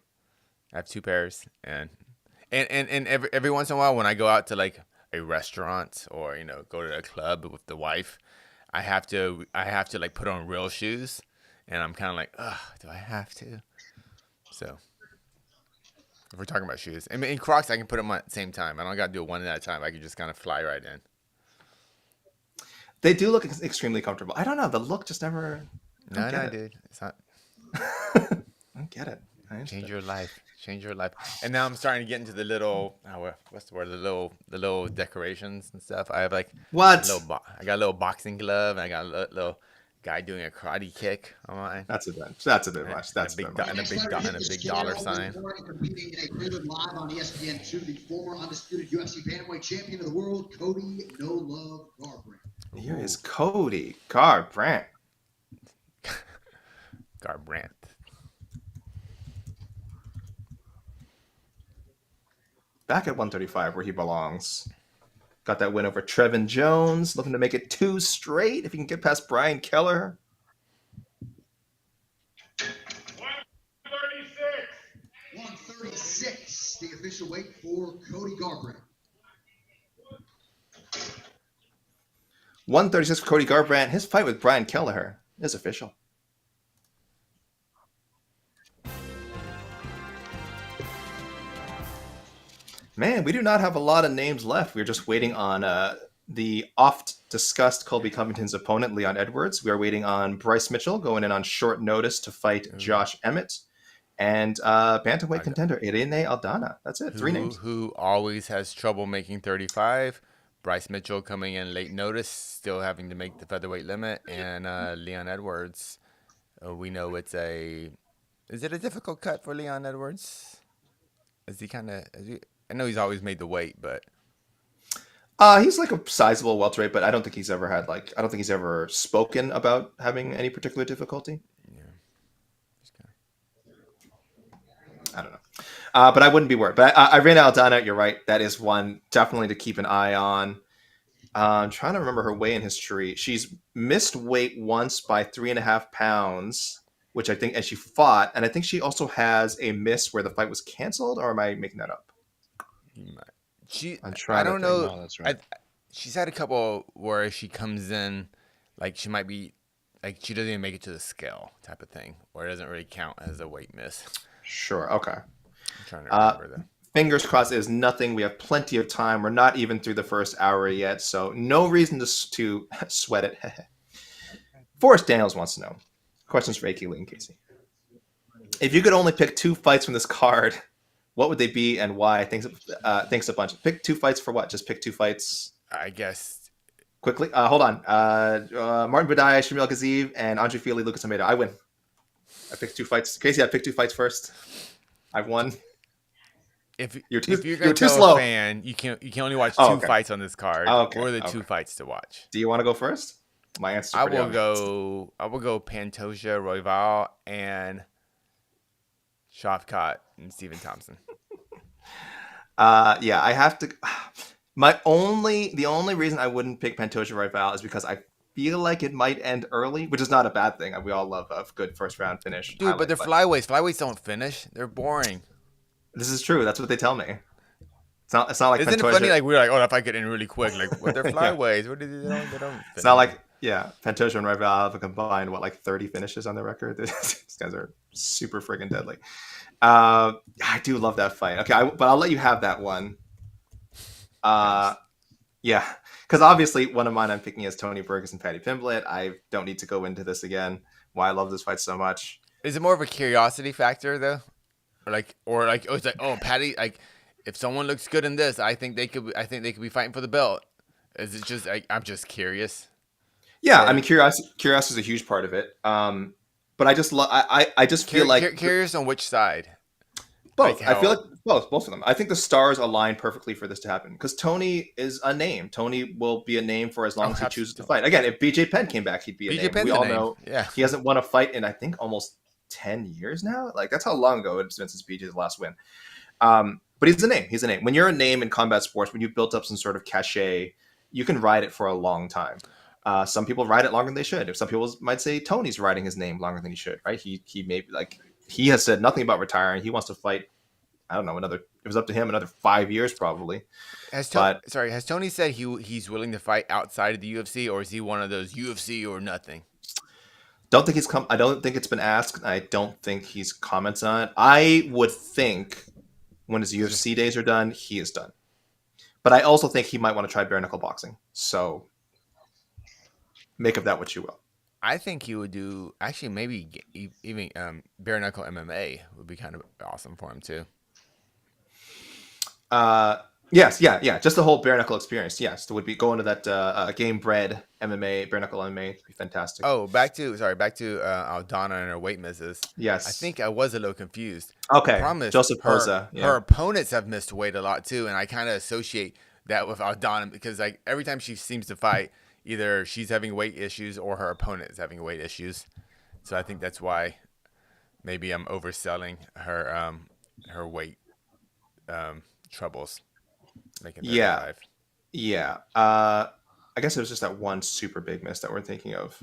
I have 2 pairs, and every once in a while when I go out to like a restaurant or go to a club with the wife, I have to like put on real shoes, and I'm kind of like, ugh, do I have to? So if we're talking about shoes, I mean, in Crocs I can put them on at the same time. I don't got to do it one at a time. I can just kind of fly right in. They do look extremely comfortable. I don't know. The look just never. No, dude, it's not. I don't get it. Change your life. And now I'm starting to get into the little, what's the word? The little decorations and stuff. I have like what? I got a little boxing glove, and I got a little guy doing a karate kick on mine. That's a bit much. That's a big dollar sign. Competing in a graded live on ESPN2, the former undisputed UFC bantamweight champion of the world, Cody No Love Garbrandt. Here is Cody Garbrandt. Garbrandt. Back at 135 where he belongs. Got that win over Trevin Jones. Looking to make it 2 straight if he can get past Brian Kelleher. 136, the official weight for Cody Garbrandt. 136 for Cody Garbrandt. His fight with Brian Kelleher is official. Man, we do not have a lot of names left. We're just waiting on the oft-discussed Colby Covington's opponent, Leon Edwards. We are waiting on Bryce Mitchell going in on short notice to fight Josh Emmett. And bantamweight contender, Irene Aldana. That's it. 3 names. Who always has trouble making 35. Bryce Mitchell coming in late notice, still having to make the featherweight limit. And Leon Edwards, we know is it a difficult cut for Leon Edwards? I know he's always made the weight, but he's like a sizable welterweight, but I don't think he's ever spoken about having any particular difficulty. yeah. I don't know. But I wouldn't be worried. But Irene Aldana, you're right. That is one definitely to keep an eye on. I'm trying to remember her weigh-in history. She's missed weight once by 3.5 pounds, which I think, and she fought. And I think she also has a miss where the fight was canceled, or am I making that up? I don't know. No, that's right. She's had a couple where she comes in, like she might be, like she doesn't even make it to the scale type of thing, where it doesn't really count as a weight miss. Sure. Okay. I'm trying to remember that. Fingers crossed. It is nothing. We have plenty of time. We're not even through the first hour yet, so no reason to sweat it. Forrest Daniels wants to know. Questions for A.K. Lee and Casey. If you could only pick 2 fights from this card, what would they be and why? Thanks a bunch. Pick 2 fights for what? Just pick 2 fights. I guess. Quickly. Hold on. Martin Badai, Shamil Ghaziv, and Andre Fili, Lucas Almeida. I win. I picked 2 fights. Casey, I picked 2 fights first. I've won. If you're too too slow. A fan, you can only watch 2 fights on this card. Or the 2 fights to watch. Do you want to go first? My answer. I will go Pantoja, Royval, and Shavkat and Stephen Thompson. Yeah, I have to. The only reason I wouldn't pick Pantoja Royval is because I feel like it might end early, which is not a bad thing. We all love a good first round finish. Dude, but they're flyweights. Flyweights don't finish. They're boring. This is true. That's what they tell me. It's not like Isn't Pantoja... it funny? Like we're like, oh, that fight get in really quick. Like, but they're flyweights. What did they don't? Finish. It's not like Pantoja and Royval have a combined 30 finishes on their record. These guys are super friggin' deadly. I do love that fight. Okay, but I'll let you have that one. Yeah, because obviously one of mine I'm picking is Tony Ferguson, Paddy Pimblett. I don't need to go into this again. Why I love this fight so much. Is it more of a curiosity factor though, or oh, it's like, oh, Paddy, like if someone looks good in this, I think they could. I think they could be fighting for the belt. Is it just I'm just curious? Yeah, Sort I of. mean, curiosity is a huge part of it. But I just I just feel like Curious on which side? Like both. I feel how? like both of them. I think the stars align perfectly for this to happen because Tony is a name. Tony will be a name for as long Oh, as he chooses to absolutely. fight. Again, if BJ Penn came back, he'd be a BJ name. Penn's We a all name. know Yeah. he hasn't won a fight in I think almost 10 years now. Like that's how long ago it's been since BJ's last win. But he's a name. He's a name. When you're a name in combat sports, when you've built up some sort of cachet, you can ride it for a long time. Some people ride it longer than they should. If some people might say Tony's riding his name longer than he should, right? He may be like he has said nothing about retiring. He wants to fight. I don't know another. It was up to him another 5 years probably. But Has Tony said he's willing to fight outside of the UFC, or is he one of those UFC or nothing? don't think he's come. I don't think it's been asked. I don't think he's comments on it. I would think when his UFC days are done, he is done. But I also think he might want to try bare knuckle boxing. So make of that what you will. I think he would do actually maybe even bare knuckle MMA would be kind of awesome for him too. Yes, yeah. Just the whole bare knuckle experience. Yes, it would be going to that game bred MMA, bare knuckle MMA. Would be fantastic. Oh, back to Aldana and her weight misses. Yes. I think I was a little confused. Okay. The problem is Joseph Rosa. her opponents have missed weight a lot too, and I kind of associate that with Aldana because like every time she seems to fight, either she's having weight issues or her opponent is having weight issues. So I think that's why maybe I'm overselling her weight troubles. Making Yeah. Yeah. I guess it was just that one super big miss that we're thinking of.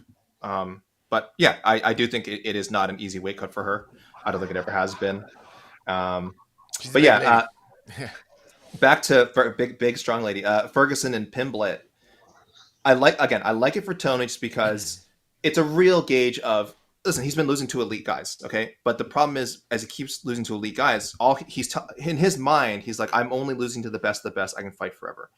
But yeah, I do think it is not an easy weight cut for her. I don't think it ever has been. She's But a big yeah, lady. back to big strong lady. Ferguson and Pimblett. I like it for Tony just because it's a real gauge of listen. He's been losing to elite guys, okay. But the problem is, as he keeps losing to elite guys, in his mind, he's like, I'm only losing to the best of the best. I can fight forever.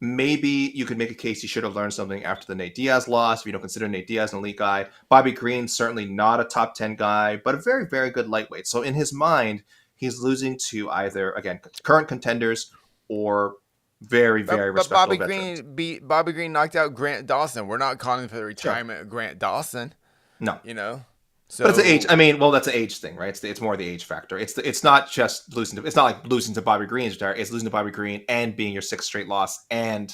Maybe you could make a case he should have learned something after the Nate Diaz loss. If you don't consider Nate Diaz an elite guy, Bobby Green certainly not a top 10 guy, but a very very good lightweight. So in his mind, he's losing to either again current contenders or very, very But respectable veterans. Bobby Green knocked out Grant Dawson. We're not calling for the retirement of Grant Dawson. No, You know, so but it's the age. I mean, well, that's an age thing, right? It's more the age factor. It's not just losing to. It's not like losing to Bobby Green's retire. It's losing to Bobby Green and being your sixth straight loss and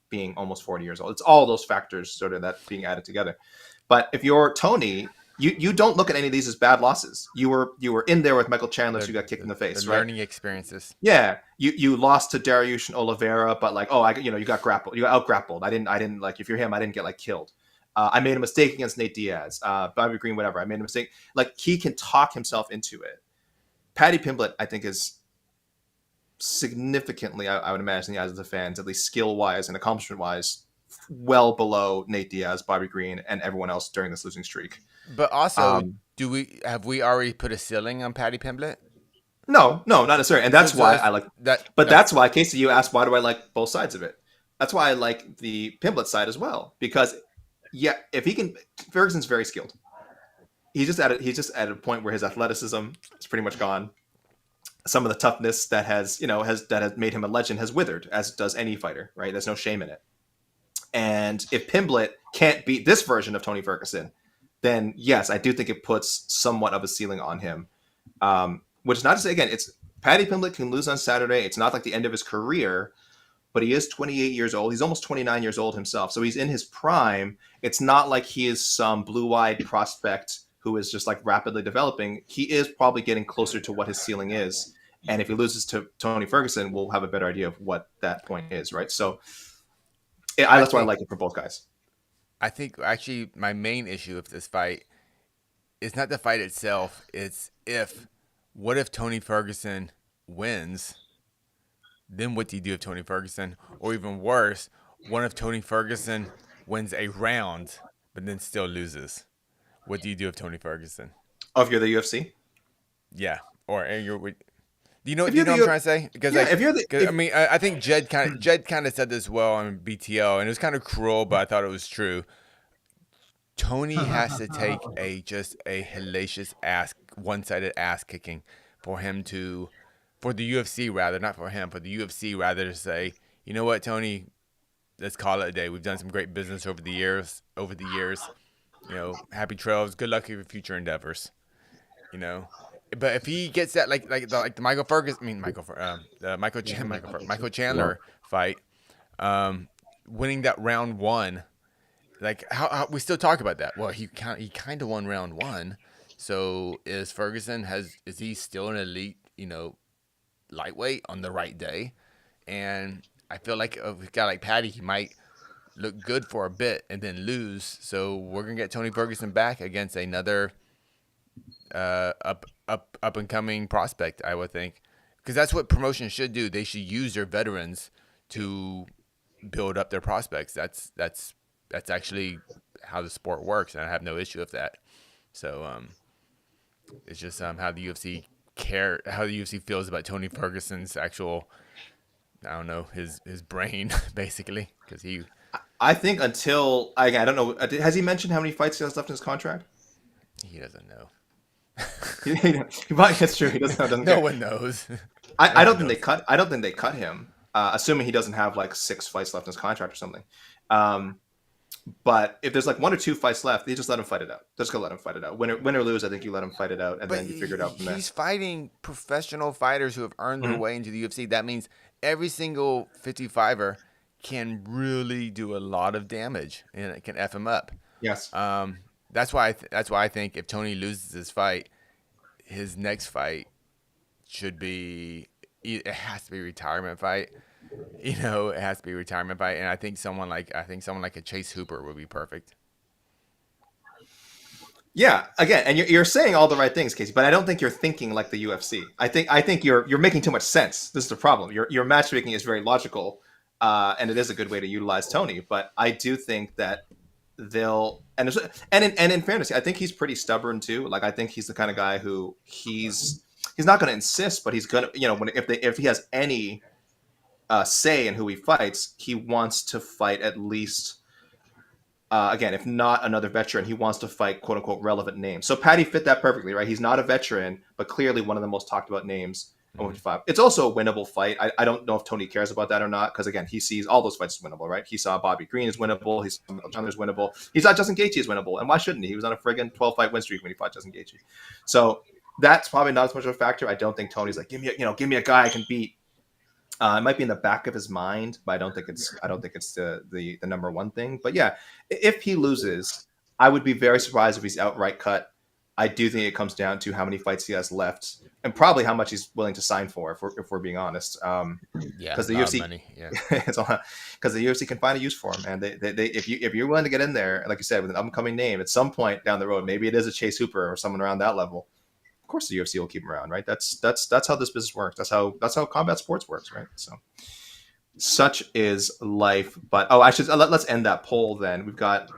being almost 40 years old. It's all those factors sort of that being added together. But if you're Tony, you don't look at any of these as bad losses. You were in there with Michael Chandler, so you got kicked in the face, the right? learning experiences. Yeah, you lost to Dariush and Oliveira, but like, you got grappled, you got out grappled. I didn't like if you're him, I didn't get like killed. I made a mistake against Nate Diaz, Bobby Green, whatever. I made a mistake. Like he can talk himself into it. Paddy Pimblett, I think, is significantly, I would imagine, the eyes of the fans, at least skill wise and accomplishment wise, well below Nate Diaz, Bobby Green, and everyone else during this losing streak. But also, have we already put a ceiling on Paddy Pimblett? No, not necessarily, and that's why I like that. But that's why, Casey, you asked why do I like both sides of it? That's why I like the Pimblett side as well, because if he can, Ferguson's very skilled. He's just at a point where his athleticism is pretty much gone. Some of the toughness that has made him a legend has withered, as does any fighter, right? There's no shame in it. And if Pimblett can't beat this version of Tony Ferguson, then yes, I do think it puts somewhat of a ceiling on him. Which is not to say, again, it's Paddy Pimblett can lose on Saturday. It's not like the end of his career, but he is 28 years old. He's almost 29 years old himself. So he's in his prime. It's not like he is some blue-eyed prospect who is just like rapidly developing. He is probably getting closer to what his ceiling is. And if he loses to Tony Ferguson, we'll have a better idea of what that point is, right? So that's why I like it for both guys. I think actually my main issue with this fight is not the fight itself. It's what if Tony Ferguson wins? Then what do you do if Tony Ferguson, or even worse, what if Tony Ferguson wins a round but then still loses? What do you do if Tony Ferguson? Oh, if you're the UFC? Yeah, or Do you know If what you're I'm the- trying to say? Because Yeah, like, if you're the- 'cause, if- I mean, I think Jed kind of said this well on BTL, and it was kind of cruel, but I thought it was true. Tony has to take just a hellacious one-sided ass kicking for the UFC rather, not for him, for the UFC rather to say, you know what, Tony, let's call it a day. We've done some great business over the years. You know, happy trails. Good luck with your future endeavors. You know, but if he gets that like the Michael Chandler fight, winning that round one, like how we still talk about that. Well, he kind of won round one. So is he still an elite, lightweight on the right day? And I feel like a guy like Paddy, he might look good for a bit and then lose. So we're gonna get Tony Ferguson back against another up and coming prospect, I would think, because that's what promotions should do. They should use their veterans to build up their prospects. That's actually how the sport works, and I have no issue with that. So it's just how the UFC feels about Tony Ferguson's actual, I don't know, his brain basically, because I think until I don't know. Has he mentioned how many fights he has left in his contract? he doesn't know. That's true. He doesn't. No one knows. I don't think they cut. I don't think they cut him, assuming he doesn't have like 6 fights left in his contract or something. But if there's like 1 or 2 fights left, they just let him fight it out. Just go let him fight it out. Win or lose, I think you let him fight it out, and then you figure it out from there. He's fighting professional fighters who have earned their way into the UFC. That means every single 55er can really do a lot of damage, and it can F him up. Yes. That's why I think if Tony loses this fight, his next fight should be, it has to be a retirement fight. It has to be a retirement fight, and I think someone like a Chase Hooper would be perfect. Yeah, again, and you're saying all the right things, Casey, but I don't think you're thinking like the UFC. I think you're making too much sense. This is the problem. Your matchmaking is very logical, and it is a good way to utilize Tony. But I do think that they'll and in fairness, I think he's pretty stubborn too. Like I think he's the kind of guy who he's not going to insist, but he's gonna if he has any say in who he fights, he wants to fight at least. Again, if not another veteran, he wants to fight "quote unquote" relevant names. So Paddy fit that perfectly, right? He's not a veteran, but clearly one of the most talked about names. Mm-hmm. It's also a winnable fight. I don't know if Tony cares about that or not, because again, he sees all those fights as winnable, right? He saw Bobby Green as winnable. He saw Chandler's winnable. He saw Justin Gaethje as winnable, and why shouldn't he? He was on a friggin' 12-fight win streak when he fought Justin Gaethje. So that's probably not as much of a factor. I don't think Tony's like, give me a guy I can beat. It might be in the back of his mind, but I don't think it's the number one thing. But yeah, if he loses, I would be very surprised if he's outright cut. I do think it comes down to how many fights he has left, and probably how much he's willing to sign for, if we're being honest. Because the UFC, money. Yeah, because the UFC can find a use for him, and they if you're willing to get in there, like you said, with an upcoming name at some point down the road, maybe it is a Chase Hooper or someone around that level. Of course, the UFC will keep him around, right? That's how this business works. That's how combat sports works, right? So, such is life. But let's end that poll then. We've got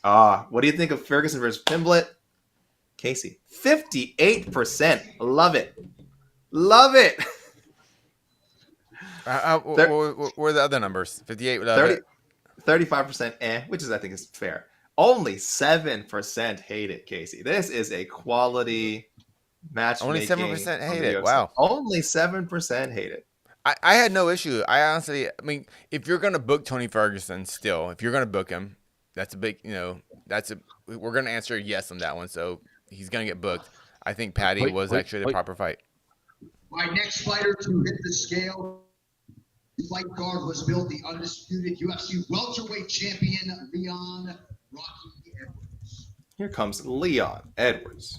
what do you think of Ferguson versus Pimblett? Casey, 58%. Love it. what are the other numbers? 58. 35%. Which is I think is fair. Only 7% hate it, Casey. This is a quality matchmaking. Only 7% hate it. Wow. Only 7% hate it. I had no issue. I mean, if you're going to book Tony Ferguson still, if you're going to book him, that's a big, we're going to answer yes on that one. So he's going to get booked. I think Paddy was actually the proper fight. My next fighter to hit the scale, fight card was built the undisputed UFC welterweight champion, Leon Rocky Edwards. Here comes Leon Edwards.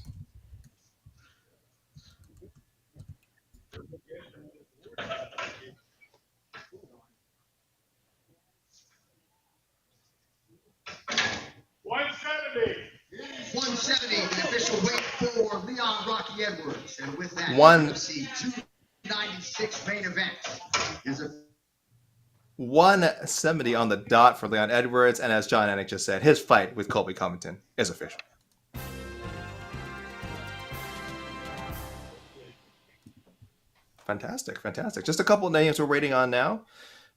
$170, the official weight for Leon Rocky Edwards. And with that, UFC 296 main event is a 170 on the dot for Leon Edwards, and as John Anik just said, his fight with Colby Covington is official. Fantastic. Just a couple of names we're waiting on now.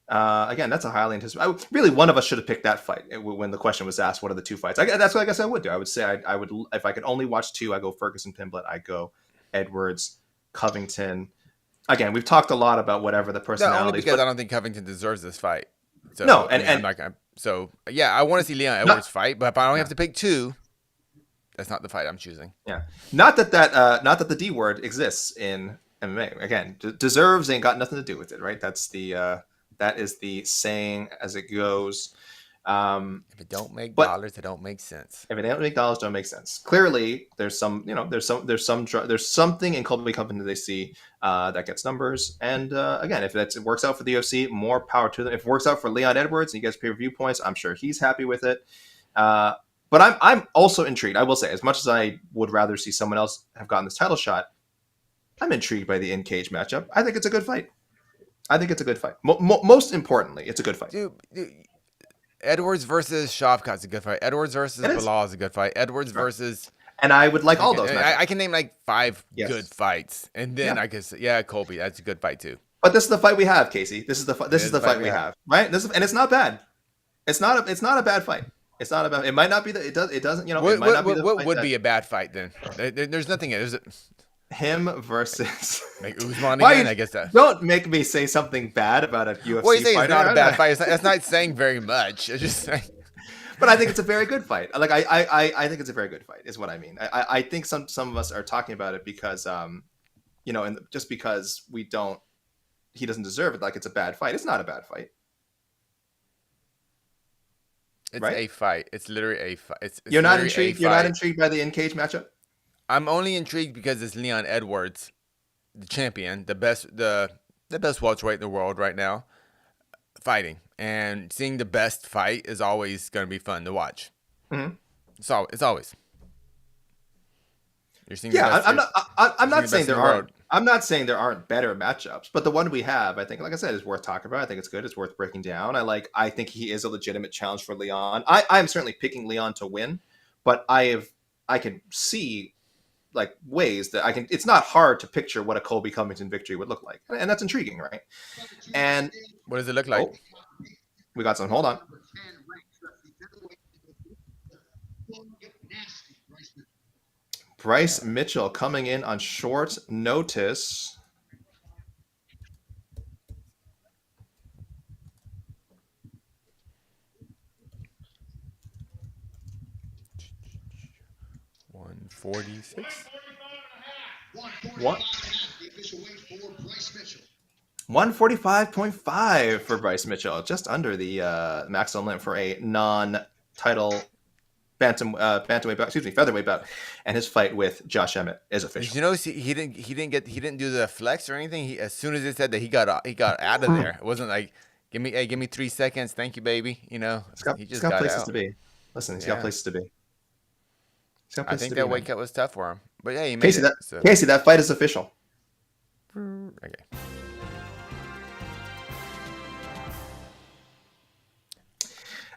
Again, that's a highly anticipated. Really, one of us should have picked that fight when the question was asked. What are the two fights? That's what I guess I would do. I would say I would, if I could only watch two, I go Ferguson Pimblett. I go Edwards Covington. Again, we've talked a lot about whatever the personalities. Only because I don't think Covington deserves this fight. So, no, and I'm not gonna. So yeah, I want to see Leon Edwards fight, but if I only have to pick two, that's not the fight I'm choosing. Yeah, not that the D word exists in MMA. Again, deserves ain't got nothing to do with it, right? That's the that is the saying as it goes. If it don't make dollars, it don't make sense. If it don't make dollars, don't make sense. Clearly, there's something in Colby Covington they see that gets numbers. And again, if it works out for the UFC, more power to them. If it works out for Leon Edwards and he gets pay-per-view points, I'm sure he's happy with it. But I'm also intrigued. I will say, as much as I would rather see someone else have gotten this title shot, I'm intrigued by the in-cage matchup. I think it's a good fight. Most importantly, it's a good fight. Dude, Edwards versus Shavkat is a good fight. Edwards versus Bilal is a good fight. Edwards versus... And I would like all those matchups. I can name like 5 good fights. And then I guess, Colby, that's a good fight too. But this is the fight we have, Casey. This is the fight we have. Right? And it's not bad. It's not a bad fight. It's not about. It might not be it doesn't. What would be a bad fight then? There's nothing. Him versus like Usman again. I guess that. Don't make me say something bad about a UFC Well, you say fighter. It's not a bad fight. That's not saying very much. It's just saying. But I think it's a very good fight. Like I think it's a very good fight. Is what I mean. I think some of us are talking about it because and just because he doesn't deserve it. Like it's a bad fight. It's not a bad fight. It's a fight. It's literally a fight. You're not intrigued. You're not intrigued by the in-cage matchup. I'm only intrigued because it's Leon Edwards, the champion, the best welterweight in the world right now, fighting, and seeing the best fight is always going to be fun to watch. Mm-hmm. It's always. You're seeing. I'm not saying there aren't. I'm not saying there aren't better matchups, but the one we have, I think, like I said, is worth talking about. I think it's good. It's worth breaking down. I think he is a legitimate challenge for Leon. I'm certainly picking Leon to win, but I can see like ways that I can. It's not hard to picture what a Colby Covington victory would look like, and that's intriguing, right? And what does it look like? We got some. Hold on. Bryce Mitchell coming in on short notice. $146. 145.5 for Bryce Mitchell, just under the maximum limit for a non-title featherweight bout, and his fight with Josh Emmett is official. Did you notice he didn't do the flex or anything? As soon as it said that he got out of there, it wasn't like give me 3 seconds, thank you, baby. He just got places out. to be. Listen, he's got places to be. I think that weight cut was tough for him, but yeah, he made Casey, it. Casey, that fight is official. Okay.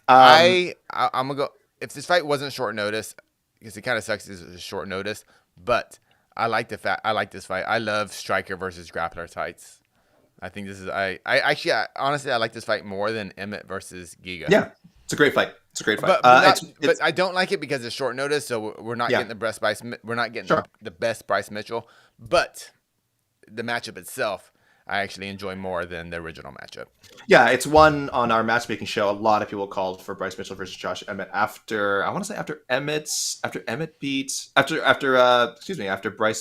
I'm gonna go. If this fight wasn't short notice, because it kind of sucks, it's short notice. But I like this fight. I love striker versus grappler fights. I think this is. Honestly, I like this fight more than Emmett versus Giga. Yeah, it's a great fight. But I don't like it because it's short notice, so we're not getting the best Bryce. We're not getting the best Bryce Mitchell. But the matchup itself, I actually enjoy more than the original matchup. Yeah, it's one on our matchmaking show. A lot of people called for Bryce Mitchell versus Josh Emmett after Bryce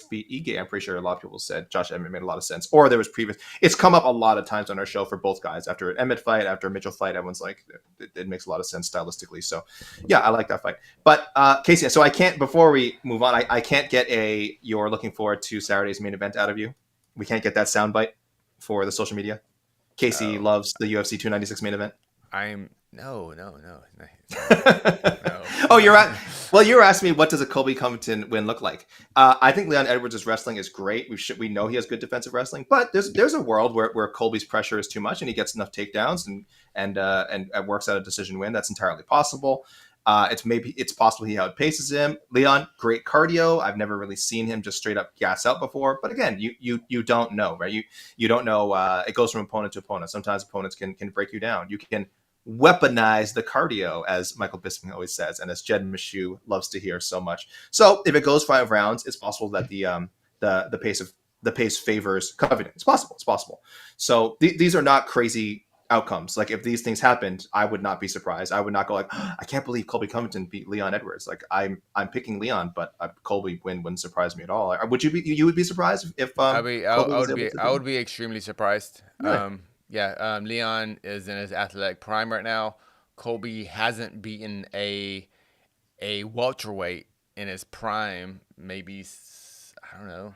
beat Ige. I'm pretty sure a lot of people said Josh Emmett made a lot of sense. Or there was previous. It's come up a lot of times on our show for both guys. After an Emmett fight, after a Mitchell fight, everyone's like, it makes a lot of sense stylistically. So, yeah, I like that fight. But Casey, so I can't. Before we move on, I can't get you're looking forward to Saturday's main event out of you. We can't get that soundbite for the social media. Casey loves the UFC 296 main event. No. Oh, you were asking me what does a Colby Covington win look like? I think Leon Edwards' wrestling is great. We know he has good defensive wrestling, but there's a world where Colby's pressure is too much and he gets enough takedowns and works out a decision win. That's entirely possible. It's possible he outpaces him. Leon, great cardio. I've never really seen him just straight up gas out before. But again, you don't know, right? You don't know. It goes from opponent to opponent. Sometimes opponents can break you down. You can weaponize the cardio, as Michael Bisping always says, and as Jed Meshew loves to hear so much. So if it goes 5 rounds, it's possible that the pace favors Covington. It's possible. It's possible. So these are not crazy outcomes. Like if these things happened, I would not be surprised. I would not go like, oh, I can't believe Colby Covington beat Leon Edwards. Like I'm picking Leon, but Colby win wouldn't surprise me at all. Would you be? You would be surprised if I would be extremely surprised. Really? Leon is in his athletic prime right now. Colby hasn't beaten a welterweight in his prime. Maybe I don't know.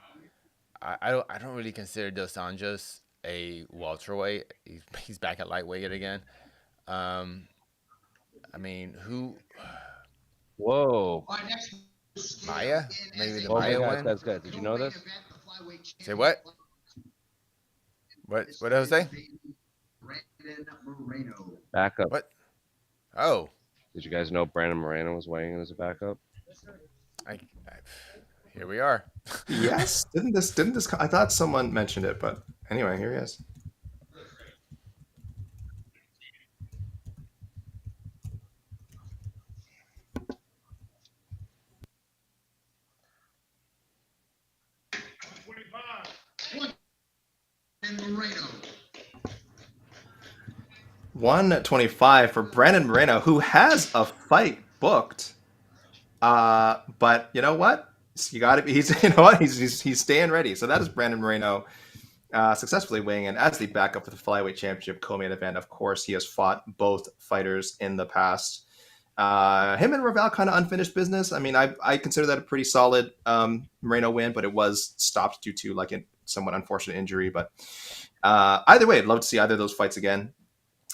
I don't really consider Dos Anjos a welterweight. He's back at lightweight again. I mean, who? Whoa. Maya? Maybe the Oh Maya my win. God, guys. Did you know this? Say what? What did I say? Backup. What? Oh, Did you guys know Brandon Moreno was weighing in as a backup? here we are. Yes. Didn't this? I thought someone mentioned it, but anyway, here he is. Moreno. 125 for Brandon Moreno, who has a fight booked. But you know what? You got to be. He's staying ready. So that is Brandon Moreno successfully weighing in as the backup for the Flyweight Championship co-main event. Of course, he has fought both fighters in the past. Him and Royval kind of unfinished business. I mean, I consider that a pretty solid Moreno win, but it was stopped due to like a somewhat unfortunate injury. But either way, I'd love to see either of those fights again.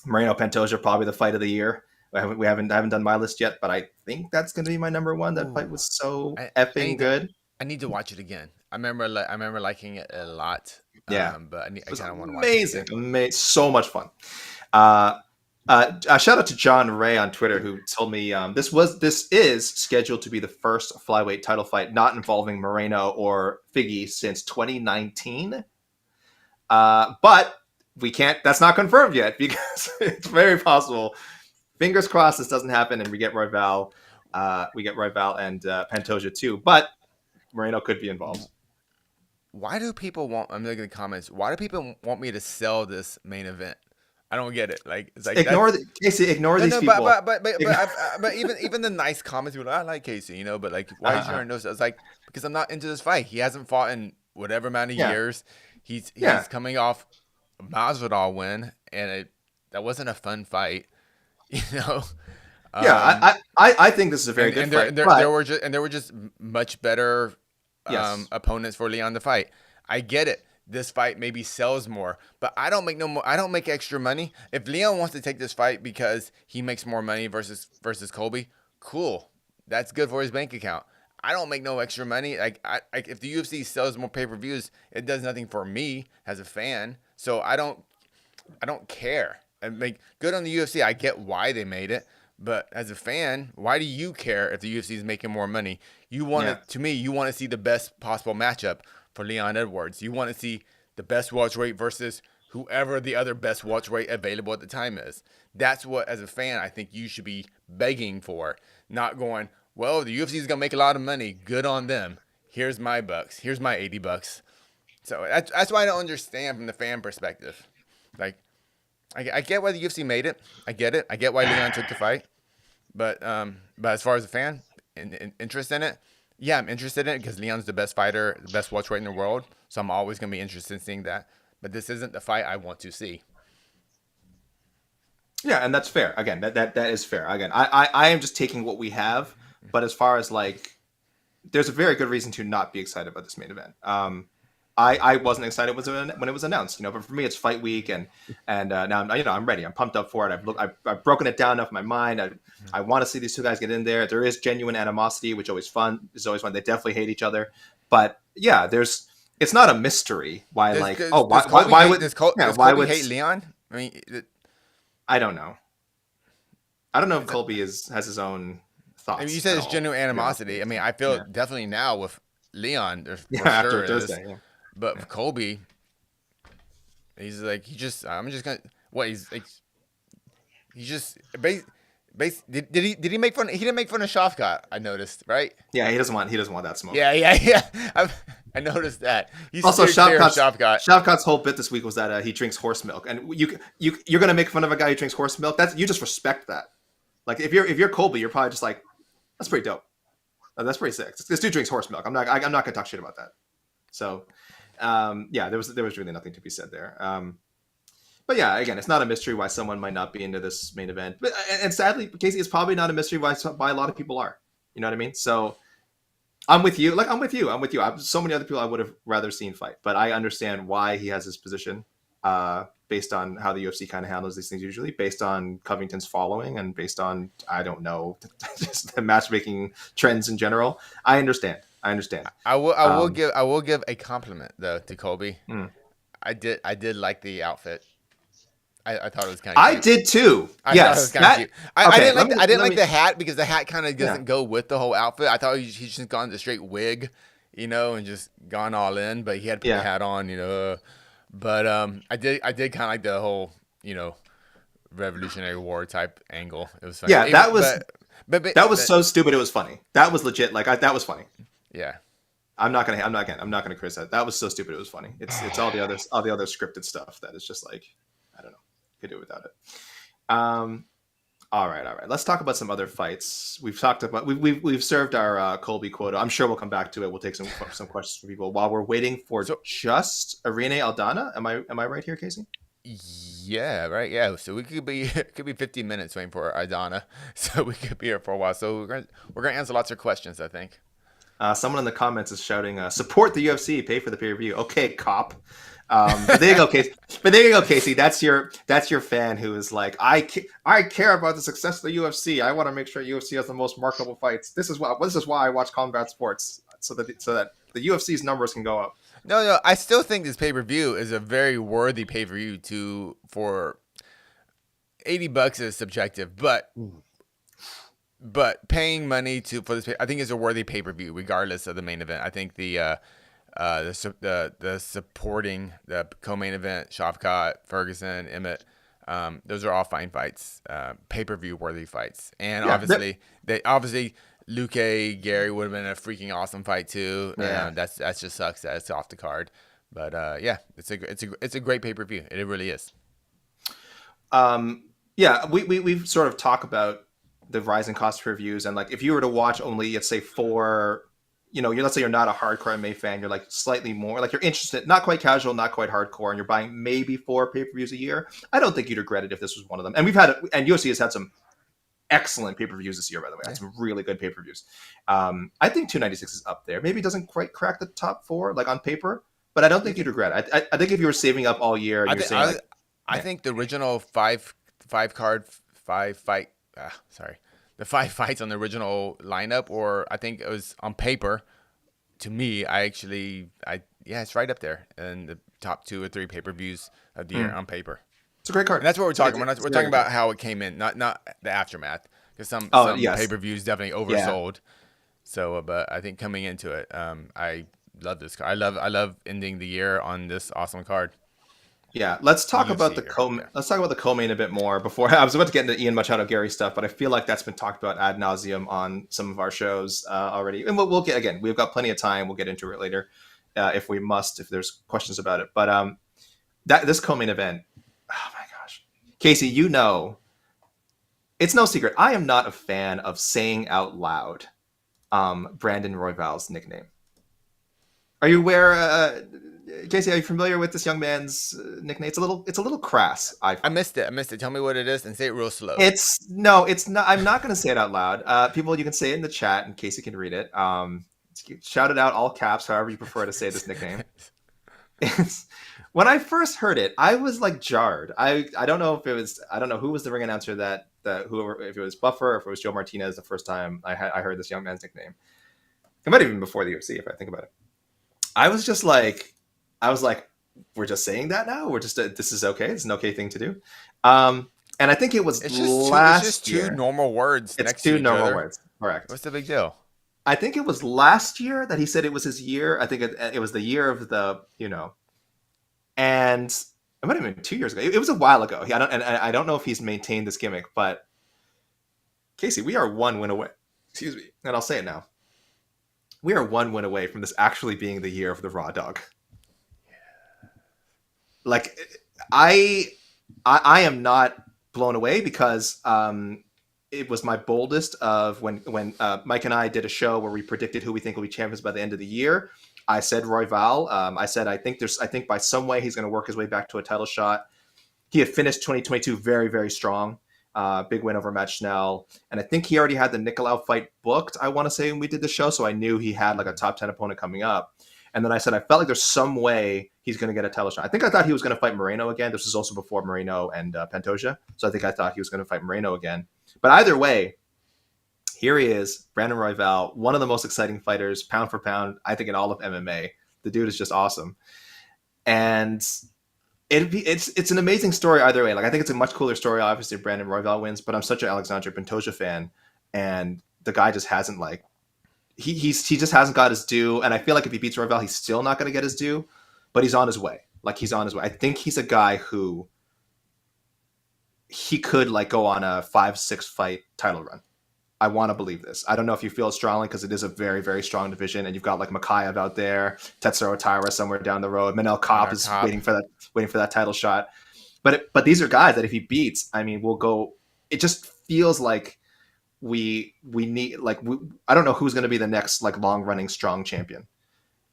Moreno Pantoja probably the fight of the year. I haven't done my list yet, but I think that's going to be my number one. That fight was so effing good. I need to watch it again. I remember liking it a lot. Yeah, but I kind of want to watch it. Amazing, so much fun. Shout out to John Ray on Twitter who told me this is scheduled to be the first flyweight title fight not involving Moreno or Fili since 2019. But we can't. That's not confirmed yet because it's very possible. Fingers crossed this doesn't happen and we get Royval. And Pantoja too, but Moreno could be involved. Why do people want? I'm looking at the comments. Why do people want me to sell this main event? I don't get it. Like, it's like ignore these people. But even the nice comments, people, I like Casey, but like, why is your nose? I was like, because I'm not into this fight. He hasn't fought in whatever amount of years. He's coming off a Masvidal win, and that wasn't a fun fight, I think this is a very good fight. There were just much better opponents for Leon to fight. I get it. This fight maybe sells more, but I don't make extra money. If Leon wants to take this fight because he makes more money versus Colby, cool. That's good for his bank account. I don't make no extra money. Like if the UFC sells more pay-per-views, it does nothing for me as a fan. So I don't care. I make good on the UFC. I get why they made it. But as a fan, why do you care if the UFC is making more money? You want to see the best possible matchup for Leon Edwards. You want to see the best welterweight versus whoever the other best welterweight available at the time is. That's what, as a fan, I think you should be begging for. Not going, well, the UFC is going to make a lot of money. Good on them. Here's my bucks. Here's my $80. So that's why I don't understand from the fan perspective. Like, I get why the UFC made it. I get it. I get why Leon took the fight. But as far as a fan, interest in it, yeah, I'm interested in it because Leon's the best fighter, the best welterweight in the world. So I'm always going to be interested in seeing that. But this isn't the fight I want to see. Yeah, and that's fair. Again, that is fair. Again, I am just taking what we have. But as far as like, there's a very good reason to not be excited about this main event. I wasn't excited when it was announced, but for me it's fight week and now I'm ready. I'm pumped up for it. I've broken it down enough in my mind. I want to see these two guys get in there. There is genuine animosity, which is always fun. They definitely hate each other. But yeah, it's not a mystery why why would Colby hate Leon? I mean, I don't know. I don't know if Colby has his own thoughts. I mean, you said at it's all. genuine animosity. I mean, I feel Yeah. definitely now with Leon, there's for After sure Thursday. is. Yeah. But with Colby, he's like, I'm just gonna, what, he just, did he make fun, he didn't make fun of Shavkat, I noticed, right? Yeah, he doesn't want that smoke. Yeah. I noticed that. He's Also, Shavkat. Shavkat's whole bit this week was that he drinks horse milk, and you're gonna make fun of a guy who drinks horse milk. You just respect that. Like if you're Colby, you're probably just like, that's pretty dope. That's pretty sick. This dude drinks horse milk. I'm not gonna talk shit about that. So, yeah, there was really nothing to be said there. But yeah, again, it's not a mystery why someone might not be into this main event. But and sadly, Casey, it's probably not a mystery why a lot of people are. You know what I mean? So I'm with you. I'm with you. So many other people I would have rather seen fight, but I understand why he has his position based on how the UFC kind of handles these things usually, based on Covington's following and based on, I don't know, just the matchmaking trends in general. I understand. I will give a compliment though to Colby. Mm. I did like the outfit. I thought it was kind of cute. I did too. I Yes. thought it was kind of cute. I didn't like me- the hat because the hat kind of doesn't go with the whole outfit. I thought he's just gone the straight wig, and just gone all in. But he had to put the hat on, But I did kind of like the whole, Revolutionary War type angle. It was funny. Yeah, that was that was so stupid. It was funny. That was legit. Like that was funny. Yeah. I'm not gonna criticize. That was so stupid. It was funny. It's all the other scripted stuff that is just like, I don't know. Could do without it. All right. Let's talk about some other fights. We've served our Colby quota. I'm sure we'll come back to it. We'll take some questions from people while we're waiting for just Irene Aldana. Am I right here, Casey? Yeah, right. Yeah. So we could be 15 minutes waiting for Aldana. So we could be here for a while. So we're gonna answer lots of questions, I think. Someone in the comments is shouting, "Support the UFC, pay for the pay-per-view." Okay, cop. But there you go, Casey. That's your fan who is like, I care about the success of the UFC. I want to make sure UFC has the most marketable fights. This is why I watch combat sports, so that the UFC's numbers can go up. No, I still think this pay-per-view is a very worthy pay-per-view for $80 is subjective, but paying money for this, I think is a worthy pay-per-view regardless of the main event. I think the supporting the co-main event, Shavkat, Ferguson, Emmett, those are all fine fights, pay-per-view worthy fights, and obviously Luke Gary would have been a freaking awesome fight too. Yeah. That's just sucks that it's off the card, but yeah, it's a great pay-per-view. It really is. Yeah, we've sort of talked about the rising cost per views, and like if you were to watch only, let's say let's say you're not a hardcore MMA fan, you're like slightly more like you're interested, not quite casual, not quite hardcore, and you're buying maybe 4 pay-per-views a year. I don't think you'd regret it if this was one of them. And UFC has had some excellent pay-per-views this year, by the way. Had some really good pay-per-views. I think 296 is up there. Maybe it doesn't quite crack the top 4 like on paper, but I don't think you'd regret it. I think if you were saving up all year, and I think the original five fights on the original lineup, or I think it was on paper. To me, it's right up there in the top 2 or 3 pay-per-views of the year on paper. It's a great card. And that's what we're talking about. We're talking about how it came in, not the aftermath, because some pay-per-views definitely oversold. So, but I think coming into it, I love this card. I love ending the year on this awesome card. Yeah, let's talk about the co-main a bit more. Before I was about to get into Ian Machado Gary stuff, but I feel like that's been talked about ad nauseum on some of our shows already. And we'll get, again, we've got plenty of time. We'll get into it later if there's questions about it. But this co-main event, oh my gosh, Casey, it's no secret. I am not a fan of saying out loud Brandon Royval's nickname. Are you aware? Casey, are you familiar with this young man's nickname? It's a little crass. I missed it. Tell me what it is and say it real slow. It's not. I'm not going to say it out loud. People, you can say it in the chat in case you can read it. Shout it out all caps, however you prefer to say this nickname. When I first heard it, I was like jarred. I don't know who was the ring announcer if it was Buffer or if it was Joe Martinez the first time I heard this young man's nickname. It might have been before the UFC if I think about it. I was like, we're just saying that now. We're just this is okay. It's an okay thing to do. And I think it was It's last just two year. normal words It's next to two each normal other. words. Correct. What's the big deal? I think it was last year that he said it was his year. I think it was the year of the, and it might have been 2 years ago. It was a while ago. I don't know if he's maintained this gimmick, but Casey, we are one win away. Excuse me, and I'll say it now. We are one win away from this actually being the year of the Raw Dog. Like, I am not blown away because it was my boldest of when Mike and I did a show where we predicted who we think will be champions by the end of the year. I said Royval. I said I think by some way he's going to work his way back to a title shot. He had finished 2022 very, very strong. Big win over Matt Schnell. And I think he already had the Nicolau fight booked, I want to say, when we did the show. So I knew he had like a top 10 opponent coming up. And then I said, I felt like there's some way he's going to get a title shot. I thought he was going to fight Moreno again. This was also before Moreno and Pantoja. So I thought he was going to fight Moreno again. But either way, here he is, Brandon Royval, one of the most exciting fighters, pound for pound, I think, in all of MMA. The dude is just awesome. And it's an amazing story either way. Like, I think it's a much cooler story, obviously, if Brandon Royval wins, but I'm such an Alexandre Pantoja fan, and the guy just hasn't, like, he just hasn't got his due. And I feel like if he beats Royval, he's still not going to get his due, but he's on his way. Like, he's on his way. I think he's a guy who he could, like, go on a 5-6 fight title run. I want to believe this. I don't know if you feel it strongly because it is a very, very strong division, and you've got like Makayev out there, Tetsuro Taira somewhere down the road. Manel Kopp is waiting for that title shot. But these are guys that if he beats, I mean, we'll go. It just feels like we need I don't know who's going to be the next like long running strong champion.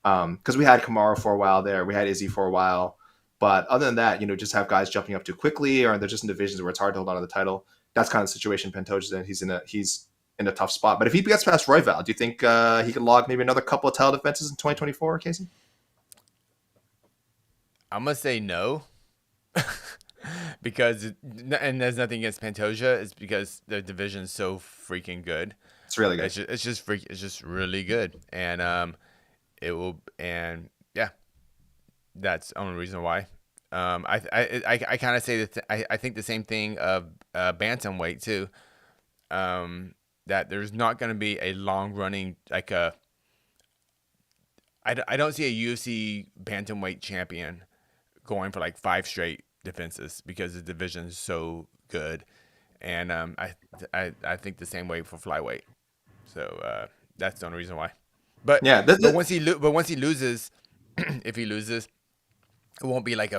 Because we had Kamaru for a while there, we had Izzy for a while, but other than that, just have guys jumping up too quickly, or they're just in divisions where it's hard to hold on to the title. That's kind of the situation Pantoja's in. He's in a tough spot. But if he gets past Royval, do you think he could log maybe another couple of title defenses in 2024, Casey? I'm going to say no. Because, and there's nothing against Pantoja, it's because the division's so freaking good. It's really good. It's just really good. And that's the only reason why. I kind of say that I think the same thing of bantamweight too. That there's not going to be a long running I don't see a UFC bantamweight champion going for like 5 straight defenses because the division is so good, and I think the same way for flyweight. So that's the only reason why. But yeah, but once he loses, if he loses, it won't be like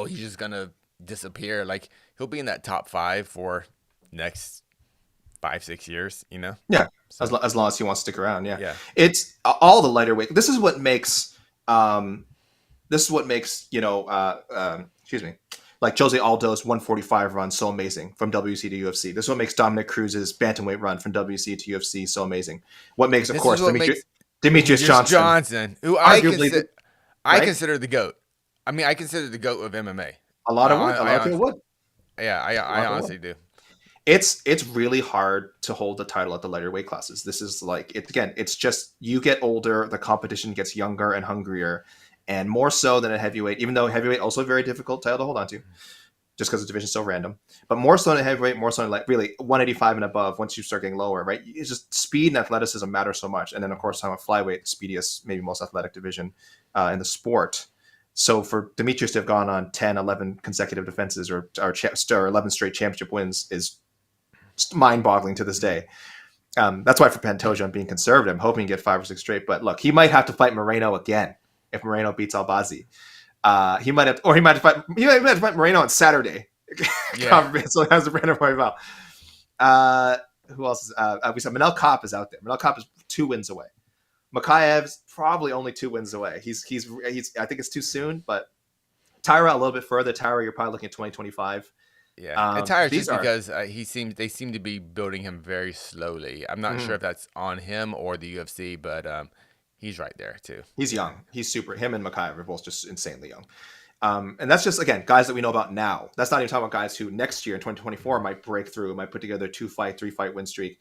he's just gonna disappear. Like, he'll be in that top 5 for next 5-6 years, Yeah, so, as long as he wants to stick around. Yeah. It's all the lighter weight. This is what makes like Jose Aldo's 145 run so amazing from WC to UFC. This is what makes Dominic Cruz's bantamweight run from WC to UFC so amazing. What makes, of course, Demetrius Johnson, who I consider the GOAT. I mean, I consider the GOAT of MMA. A lot of people would. Yeah, I honestly do. It's really hard to hold the title at the lighter weight classes. This is like, it's just, you get older, the competition gets younger and hungrier, and more so than a heavyweight, even though heavyweight also a very difficult title to hold on to, just because the division's so random. But more so than a heavyweight, more so than like really 185 and above, once you start getting lower, right? It's just speed and athleticism matter so much. And then, of course, I'm a flyweight, the speediest, maybe most athletic division in the sport. So for Demetrius to have gone on 10, 11 consecutive defenses or 11 straight championship wins is mind-boggling to this day. That's why for Pantoja, I'm being conservative. I'm hoping he get 5 or 6 straight. But look, he might have to fight Moreno again if Moreno beats Albazi. He might have to fight Moreno on Saturday. Yeah. So that's the Brandon Royval. Who else is? We said Manel Kopp is out there. Manel Kopp is 2 wins away. Makayev's probably only 2 wins away. He's I think it's too soon, but Taira a little bit further. Taira, you're probably looking at 2025. Yeah, and Taira's just because they seem to be building him very slowly. I'm not sure if that's on him or the UFC, but he's right there too. He's young. He's super. Him and Makayev are both just insanely young. And that's just, again, guys that we know about now. That's not even talking about guys who next year in 2024 might break through, might put together a 2-fight, 3-fight win streak.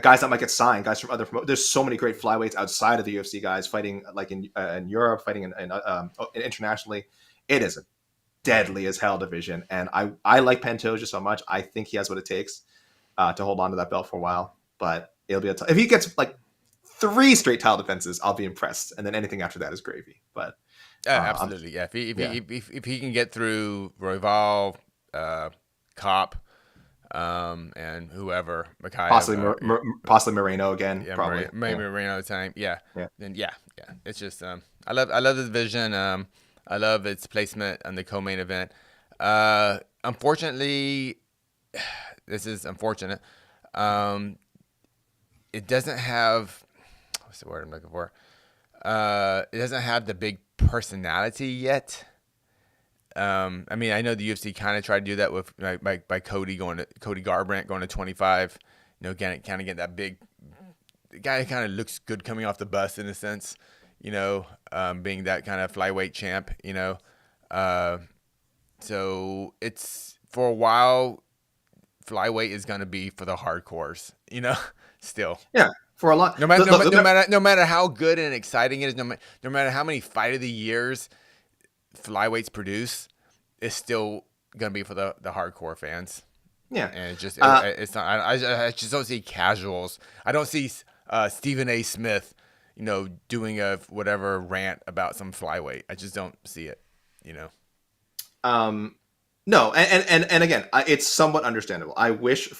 Guys that might get signed, guys from other there's so many great flyweights outside of the UFC guys fighting like in Europe, fighting in internationally. It isn't. deadly as hell division. And I like Pantoja so much. I think he has what it takes to hold on to that belt for a while. But it'll be if he gets like 3 straight title defenses, I'll be impressed. And then anything after that is gravy. But absolutely, yeah. If he can get through Royval, Cop, and whoever, Mikhail, possibly Moreno again, probably maybe Moreno time, Then it's just I love the division. I love its placement on the co-main event. Unfortunately, this is unfortunate. It doesn't have what's the word I'm looking for. It doesn't have the big personality yet. I mean, I know the UFC kind of tried to do that with by Cody Garbrandt going to 25. You know, kind of get that big the guy kind of looks good coming off the bus in a sense. You know, being that kind of flyweight champ. You know, so it's for a while. Flyweight is going to be for the hardcores. You know, still. Yeah. For a lot, no matter how good and exciting it is, no matter how many fight of the years flyweights produce, it's still gonna be for the hardcore fans. Yeah, and it's not. I just don't see casuals. I don't see Stephen A. Smith, you know, doing a whatever rant about some flyweight. I just don't see it. You know. No, and again, it's somewhat understandable. I wish some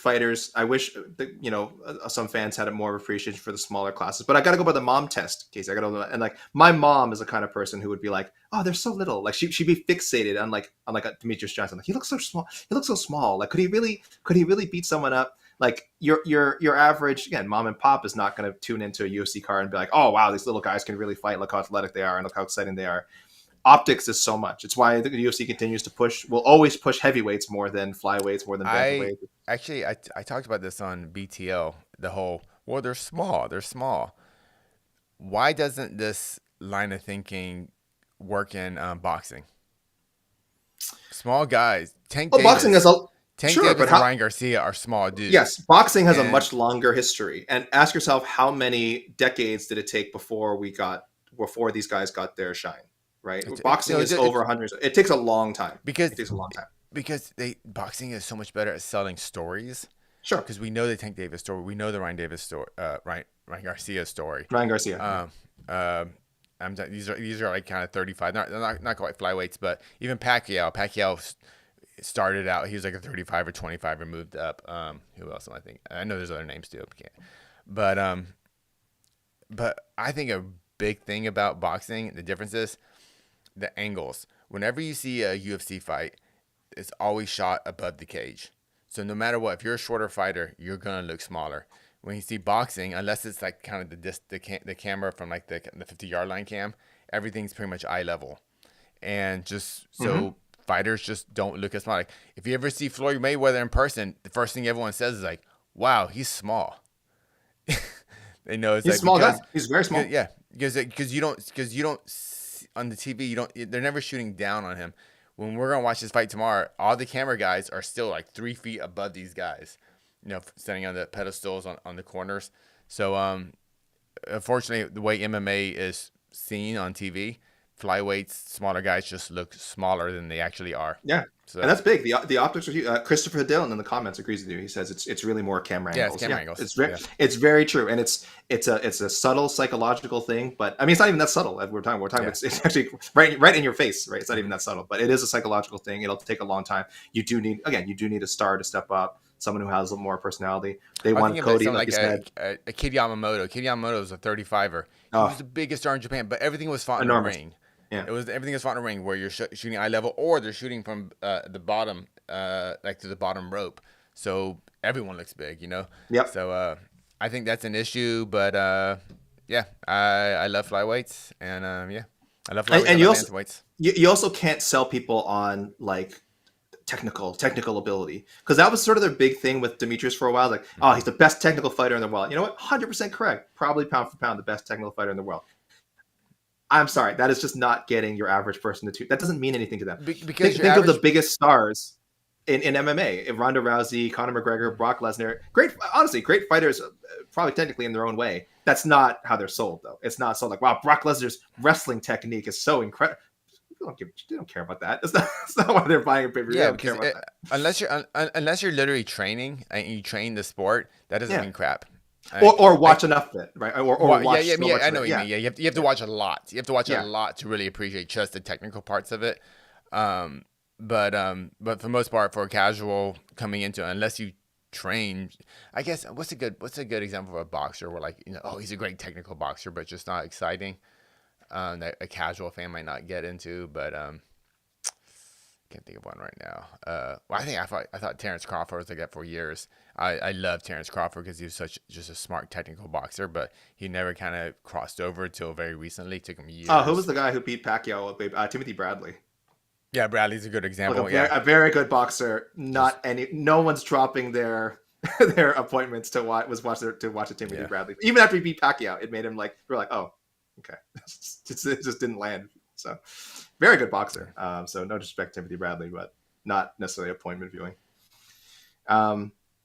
fans had more appreciation for the smaller classes. But I got to go by the mom test, Casey. I got to, and like my mom is the kind of person who would be like, "Oh, they're so little." Like she'd be fixated on like a Demetrius Johnson. Like he looks so small. He looks so small. Like could he really beat someone up? Like your average again, mom and pop is not going to tune into a UFC card and be like, "Oh wow, these little guys can really fight. Look how athletic they are and look how exciting they are." Optics is so much. It's why the UFC continues to will always push heavyweights more than flyweights, more than bantamweights. I talked about this on BTL. The whole, well, they're small. Why doesn't this line of thinking work in boxing? Small guys. Boxing is Davis and Ryan Garcia are small dudes. Yes, boxing has a much longer history. And ask yourself, how many decades did it take before these guys got their shine? Right, boxing is over 100. It takes a long time. Because boxing is so much better at selling stories. Sure, because we know the Tank Davis story, we know the Ryan Davis story, Ryan Garcia story. Ryan Garcia. These are like kind of 35, not quite flyweights, but even Pacquiao started out. He was like a 35 or 25 and moved up. Who else? I think I know there's other names too. But I think a big thing about boxing, the difference is the angles. Whenever you see a UFC fight, it's always shot above the cage. So no matter what, if you're a shorter fighter, you're gonna look smaller. When you see boxing, unless it's like kind of the camera from like the 50-yard line cam, everything's pretty much eye level, and just so fighters just don't look as small. Like if you ever see Floyd Mayweather in person, the first thing everyone says is like, "Wow, he's small." They know it's he's like small guy. He's very small. Yeah, because you don't on the TV. They're never shooting down on him. When we're gonna watch this fight tomorrow, all the camera guys are still like 3 feet above these guys, you know, standing on the pedestals on the corners. So, unfortunately, the way MMA is seen on TV, flyweights, smaller guys just look smaller than they actually are. Yeah. So, and that's big. The optics are huge. Christopher Dillon in the comments agrees with you. He says it's really more camera angles. Yeah, it's camera angles. It's very true, and it's a subtle psychological thing. But I mean, it's not even that subtle. We're talking. It's actually right in your face. Right. It's not even that subtle, but it is a psychological thing. It'll take a long time. You do need a star to step up. Someone who has a little more personality. They want Cody, like you said. A Kid Yamamoto. Kid Yamamoto was a 35er. He was the biggest star in Japan, but everything was fought in the ring. Yeah, everything is fought in a ring where you're shooting eye level, or they're shooting from the bottom, like to the bottom rope. So everyone looks big, you know. Yep. So I think that's an issue, but I love flyweights, and I love flyweights and bantamweights. You also can't sell people on like technical ability, because that was sort of their big thing with Demetrius for a while. Like, oh, he's the best technical fighter in the world. You know what? 100% correct. Probably pound for pound the best technical fighter in the world. I'm sorry, that is just not getting your average person to. That doesn't mean anything to them. Because think of the biggest stars in MMA: Ronda Rousey, Conor McGregor, Brock Lesnar. Great fighters, probably technically in their own way. That's not how they're sold, though. It's not sold like, wow, Brock Lesnar's wrestling technique is so incredible. they don't care about that. That's not why they're buying a pay-per-view. They Yeah, don't care because about that. unless you're literally training and you train the sport, that doesn't Yeah. mean crap. Or watch enough of it, right? Or watch yeah, so much I of know it. what you mean. Yeah, you have to watch a lot. You have to watch Yeah. a lot to really appreciate just the technical parts of it. But for the most part, for a casual coming into it, unless you train, I guess what's a good example of a boxer where he's a great technical boxer, but just not exciting. That a casual fan might not get into, but can't think of one right now. I thought Terrence Crawford was like that for years. I love Terrence Crawford because he was just a smart technical boxer, but he never kind of crossed over until very recently. It took him years. Oh, who was the guy who beat Pacquiao? Timothy Bradley. Yeah, Bradley's a good example. A very good boxer. No one's dropping their appointments to watch a Timothy Bradley. Even after he beat Pacquiao, it made him we're like, oh, okay, it just didn't land. So, very good boxer. So no disrespect to Timothy Bradley, but not necessarily appointment viewing.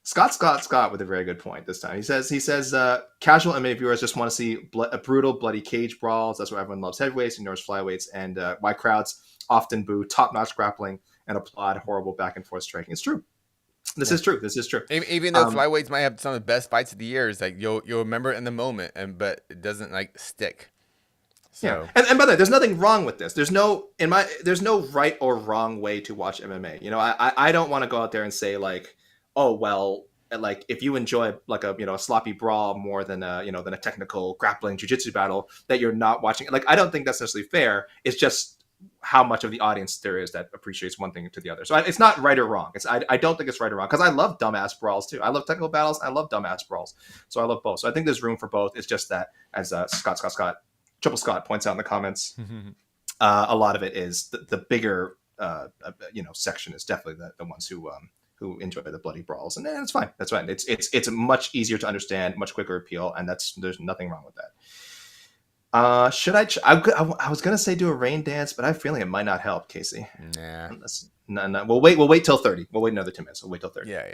Scott with a very good point this time. He says casual MMA viewers just want to see a brutal, bloody cage brawls. That's why everyone loves heavyweights, ignores flyweights, and why crowds often boo top-notch grappling and applaud horrible back-and-forth striking. It's true. This is true. Even though flyweights might have some of the best fights of the year, it's like you'll remember it in the moment, but it doesn't stick. So. Yeah, and by the way, there's nothing wrong with this. There's no right or wrong way to watch MMA. I don't want to go out there and say oh well, if you enjoy a sloppy brawl more than a technical grappling jiu-jitsu battle, that you're not watching. I don't think that's necessarily fair. It's just how much of the audience there is that appreciates one thing to the other. So it's not right or wrong. I don't think it's right or wrong, because I love dumbass brawls too. I love technical battles. I love dumbass brawls. So I love both. So I think there's room for both. It's just that, as Triple Scott points out in the comments, a lot of it is the bigger section is definitely the ones who enjoy the bloody brawls, and it's fine. That's fine. It's much easier to understand, much quicker appeal, and there's nothing wrong with that. Should I was gonna say do a rain dance, but I have a feeling it might not help, Casey. Nah. No. We'll wait till 30. We'll wait another 2 minutes. We'll wait till 30. Yeah.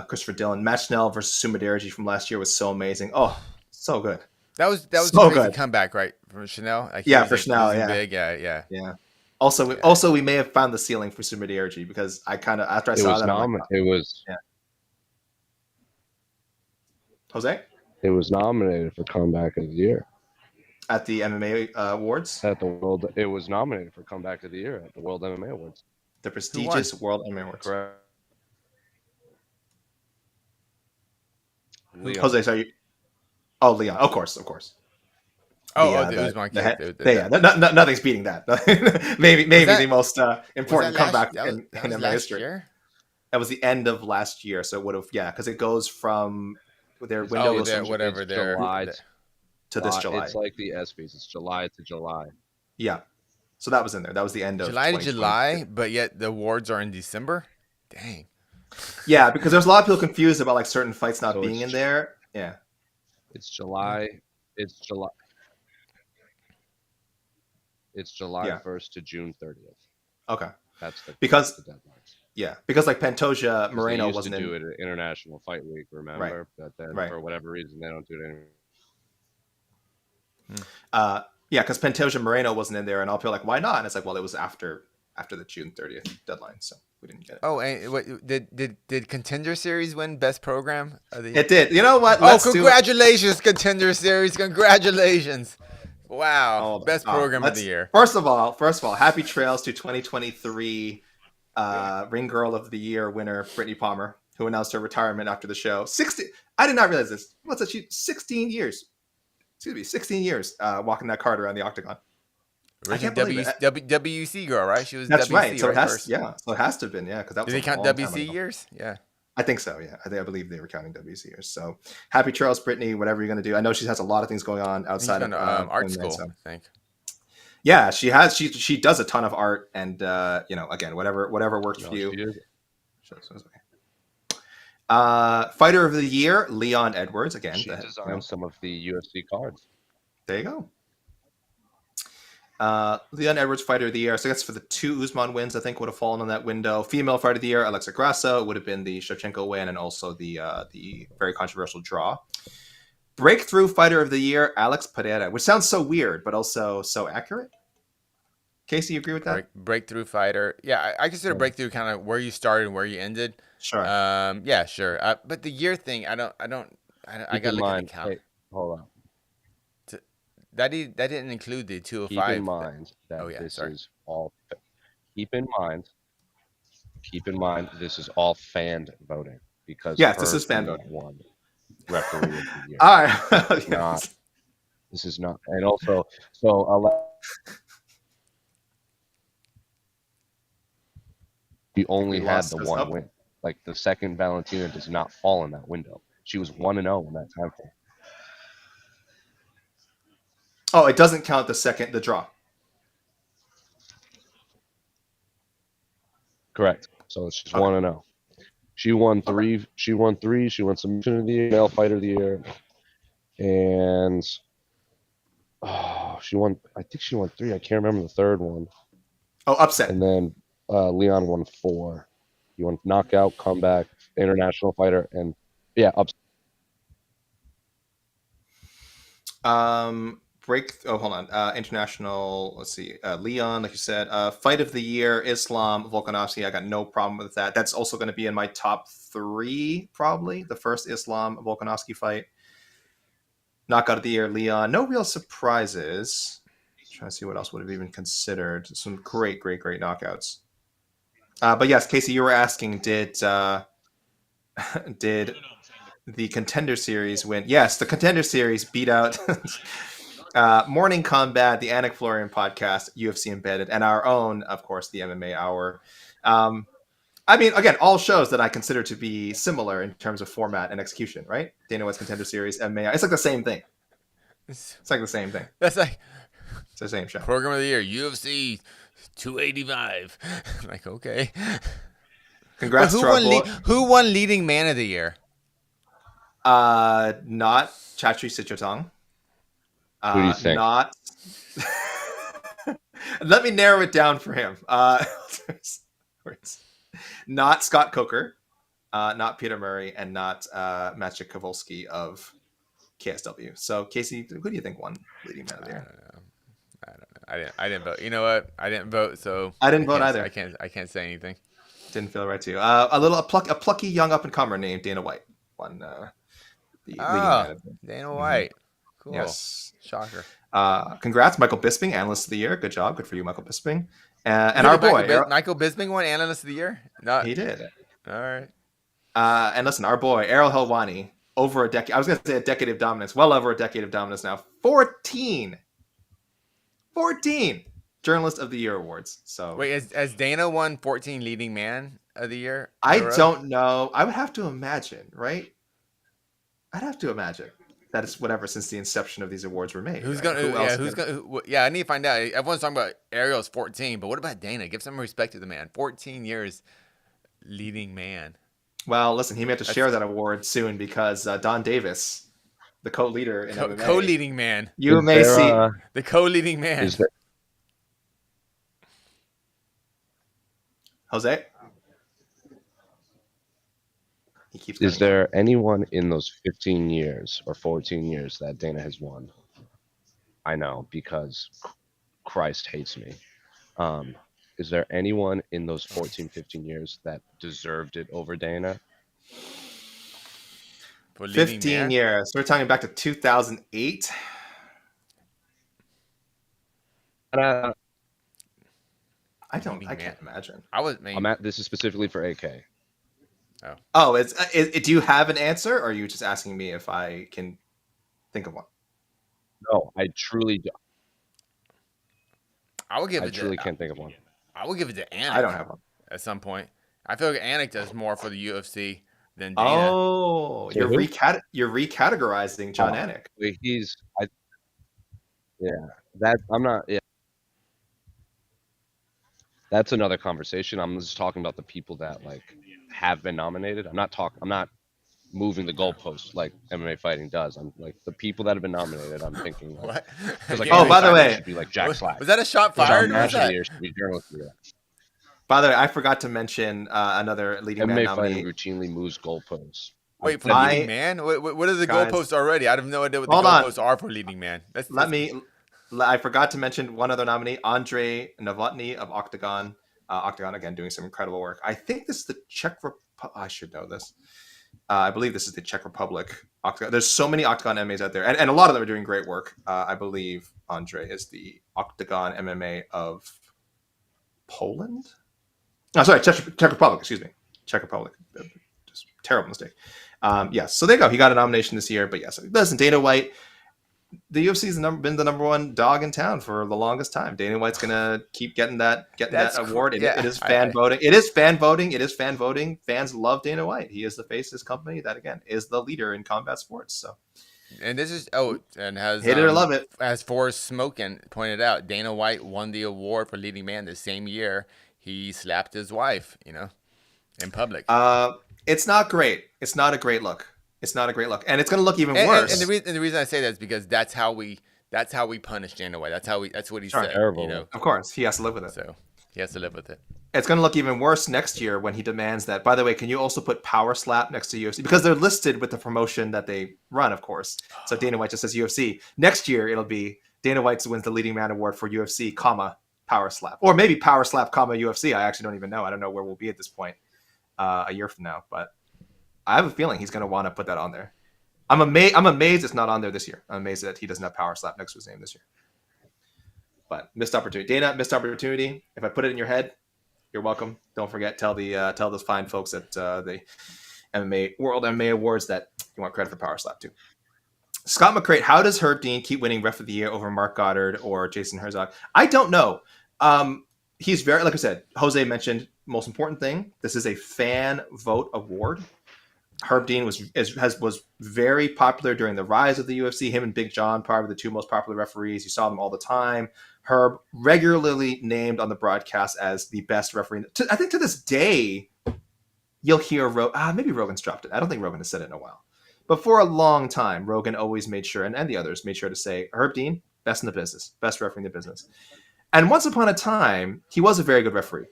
Christopher Dillon, Matt Schnell versus Sumidaerji from last year was so amazing. Oh, so good. That was so a crazy good. comeback, right, from Schnell? For Schnell, yeah. Big, yeah. Also, we may have found the ceiling for Sumidaerji, because after I saw that, Jose? It was nominated for Comeback of the Year at the MMA awards. It was nominated for Comeback of the Year at the World MMA Awards. The prestigious World MMA Awards. Correct. Jose, sorry. Oh, Leon, of course. It was my kid. Nothing's beating that. maybe the most important comeback in MMA history. Year? That was the end of last year, so it would have, because it goes from their window to this July. It's like the ESPYs. It's July to July. Yeah, so that was in there. That was the end of July to July, but yet the awards are in December. Dang. Yeah, because there's a lot of people confused about certain fights not being in there. Yeah, it's July. It's July 1st to June 30th. Okay, that's the deadlines. Yeah, because Pantoja Moreno wasn't do it at International Fight Week, remember? Right. But then for whatever reason they don't do it anymore. Because Pantoja Moreno wasn't in there, and I'll feel why not? And it's it was after the June 30th deadline, so we didn't get it. Oh, and did Contender Series win Best Program? It did. You know what? Congratulations, Contender Series! Congratulations! Wow, Best Program of the year. First of all, happy trails to 2023 Ring Girl of the Year winner Brittany Palmer, who announced her retirement after the show. I did not realize this. What's that? 16 years. 16 years walking that cart around the octagon. WC girl, right? She was. That's WC, right. So it has, first. So it has to have been, because that was. Did they count WC years? Yeah. I think so. Yeah, I believe they were counting WC years. So happy trails, Brittany. Whatever you're gonna do, I know she has a lot of things going on outside of art school. I think. Yeah, she has. She does a ton of art, and again, whatever works for you. Fighter of the Year, Leon Edwards. Again, she designed some of the UFC cards. There you go. Leon Edwards, Fighter of the Year. So that's for the 2 Usman wins, I think, would have fallen on that window. Female Fighter of the Year, Alexa Grasso, would have been the Shevchenko win, and also the very controversial draw. Breakthrough Fighter of the Year, Alex Pereira, which sounds so weird, but also so accurate. Casey, you agree with that? Breakthrough fighter. Yeah, I consider breakthrough kind of where you started and where you ended. Sure. Yeah, sure. But the year thing, I gotta look at the count. Hey, hold on. That didn't include the 205. Keep in mind that is all. Keep in mind, this is all fan voting because yes, this is fan voting. One referee of the year. All right. This is not, and also we only had the one win. Like the second Valentina does not fall in that window. She was 1-0 in that time frame. Oh, it doesn't count the draw. Correct. So it's just 1-0. She won three. Okay. She won submission of the year, male fighter of the year, and she won. I think she won 3. I can't remember the third one. Oh, upset. And then Leon won 4. He won knockout, comeback, international fighter, and upset. Hold on. International, let's see. Leon, like you said. Fight of the year, Islam, Volkanovski. I got no problem with that. That's also going to be in my top 3, probably. The first Islam Volkanovski fight. Knockout of the year, Leon. No real surprises. Trying to see what else would have even considered. Some great knockouts. But yes, Casey, you were asking, did the Contender Series win? Yes, the Contender Series beat out Morning Combat, the Anik Florian podcast, UFC Embedded, and our own, of course, the MMA Hour. I mean, again, all shows that I consider to be similar in terms of format and execution, right? Dana White's Contender Series, MMA. It's like the same thing. It's like the same thing. That's like it's the same show. Program of the year, UFC 285. Like, okay. Congrats to our boy. Who won leading man of the year? Not Chatri Sichotong. Who do you think? Not. Let me narrow it down for him. Not Scott Coker, not Peter Murray, and not Maciej Kowalski of KSW. So, Casey, who do you think won leading man of the year? I don't know. I didn't vote. You know what? I didn't vote, so I didn't vote either. I can't say anything. Didn't feel right to you. A plucky young up and comer named Dana White won the leading man of the year. Dana White. Mm-hmm. Cool. Yes. Shocker. Congrats, Michael Bisping, Analyst of the Year. Good job. Good for you, Michael Bisping. And our boy. Michael Bisping won Analyst of the Year? He did. All right. And listen, our boy, Errol Helwani, over a decade. I was going to say a decade of dominance. Well over a decade of dominance now. 14 Journalist of the Year awards. So wait, has Dana won 14 leading man of the year? I don't know. I would have to imagine, right? I'd have to imagine that it's whatever since the inception of these awards were made. I need to find out. Everyone's talking about Ariel's 14, but what about Dana? Give some respect to the man. 14 years leading man. Well, listen, he may have to share that award soon because Don Davis, the co-leader in MMA. Co-leading man. You may see the co-leading man. Jose? Is there anyone in those 15 years or 14 years that Dana has won? I know, because Christ hates me. Is there anyone in those 14, 15 years that deserved it over Dana? 15 years. We're talking back to 2008. I can't imagine. This is specifically for AK. Oh, do you have an answer, or are you just asking me if I can think of one? No, I truly do. I truly can't think of one. I will give it to Anik. I don't have one. At some point. I feel like Anik does more for the UFC than Dana. Oh, you're recategorizing John Anik. That's another conversation. I'm just talking about the people that have been nominated. I'm not moving the goalpost like MMA fighting does. I'm like the people that have been nominated. I'm thinking what? By the way, should be like Jack Slack. Was that a shot fired? By the way, I forgot to mention another leading man MMA nominee. fighting routinely moves goalposts. Wait, for leading man? What are the goalposts already? I have no idea what the goalposts are for leading man. Let me I forgot to mention one other nominee, Andre Novotny of Octagon. Octagon, again, doing some incredible work. I think this is the Czech Republic. I should know this. I believe this is the Czech Republic. Octagon. There's so many Octagon MMAs out there, and a lot of them are doing great work. I believe Andre is the Octagon MMA of Poland. No, sorry, Czech Republic. Excuse me, Czech Republic. Just terrible mistake. Yes, so there you go. He got a nomination this year, but yes, listen, Dana White. The UFC's been the number one dog in town for the longest time. Dana White's gonna keep getting that award. It is fan voting. It is fan voting. It is fan voting. Fans love Dana White. He is the face of this company that, again, is the leader in combat sports. So, and this is and has hate it or love it. As Forrest Smokin pointed out, Dana White won the award for leading man the same year he slapped his wife, in public. It's not great. It's not a great look. It's not a great look, and it's going to look even worse. And the reason I say that is because that's how we punish Dana White. That's what he said. Terrible. Of course, he has to live with it. So he has to live with it. It's going to look even worse next year when he demands that. By the way, can you also put Power Slap next to UFC, because they're listed with the promotion that they run, of course. So Dana White just says UFC. Next year it'll be Dana White wins the leading man award for UFC, Power Slap, or maybe Power Slap, UFC. I actually don't even know. I don't know where we'll be at this point a year from now, but I have a feeling he's going to want to put that on there. I'm amazed it's not on there this year. I'm amazed that he doesn't have Power Slap next to his name this year. But missed opportunity. Dana, missed opportunity. If I put it in your head, you're welcome. Don't forget, tell those fine folks at the World MMA Awards that you want credit for Power Slap too. Scott McCrate, how does Herb Dean keep winning Ref of the Year over Mark Goddard or Jason Herzog? I don't know. He's very, like I said, Jose mentioned, most important thing, this is a fan vote award. Herb Dean was very popular during the rise of the UFC. Him and Big John, probably the two most popular referees. You saw them all the time. Herb regularly named on the broadcast as the best referee. I think to this day, you'll hear maybe Rogan's dropped it. I don't think Rogan has said it in a while. But for a long time, Rogan always made sure, and the others made sure to say, Herb Dean, best in the business, best referee in the business. And once upon a time, he was a very good referee.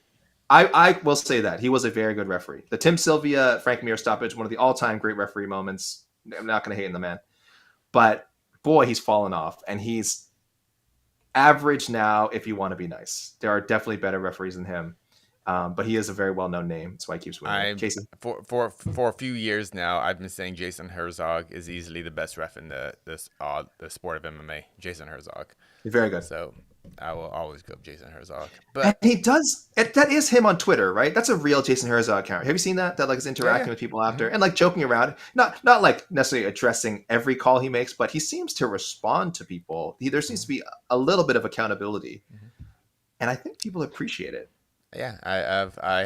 I will say that. He was a very good referee. The Tim Sylvia, Frank Mir stoppage, one of the all-time great referee moments. I'm not going to hate on the man. But, boy, he's fallen off. And he's average now if you want to be nice. There are definitely better referees than him. But he is a very well-known name. That's why he keeps winning. Jason? For a few years now, I've been saying Jason Herzog is easily the best ref in the sport of MMA. Jason Herzog. He's very good. So I will always go with Jason Herzog. But and he does. That is him on Twitter, right? That's a real Jason Herzog account. Have you seen that? That like is interacting with people after and like joking around. Not like necessarily addressing every call he makes, but he seems to respond to people. There seems to be a little bit of accountability, and I think people appreciate it. Yeah, I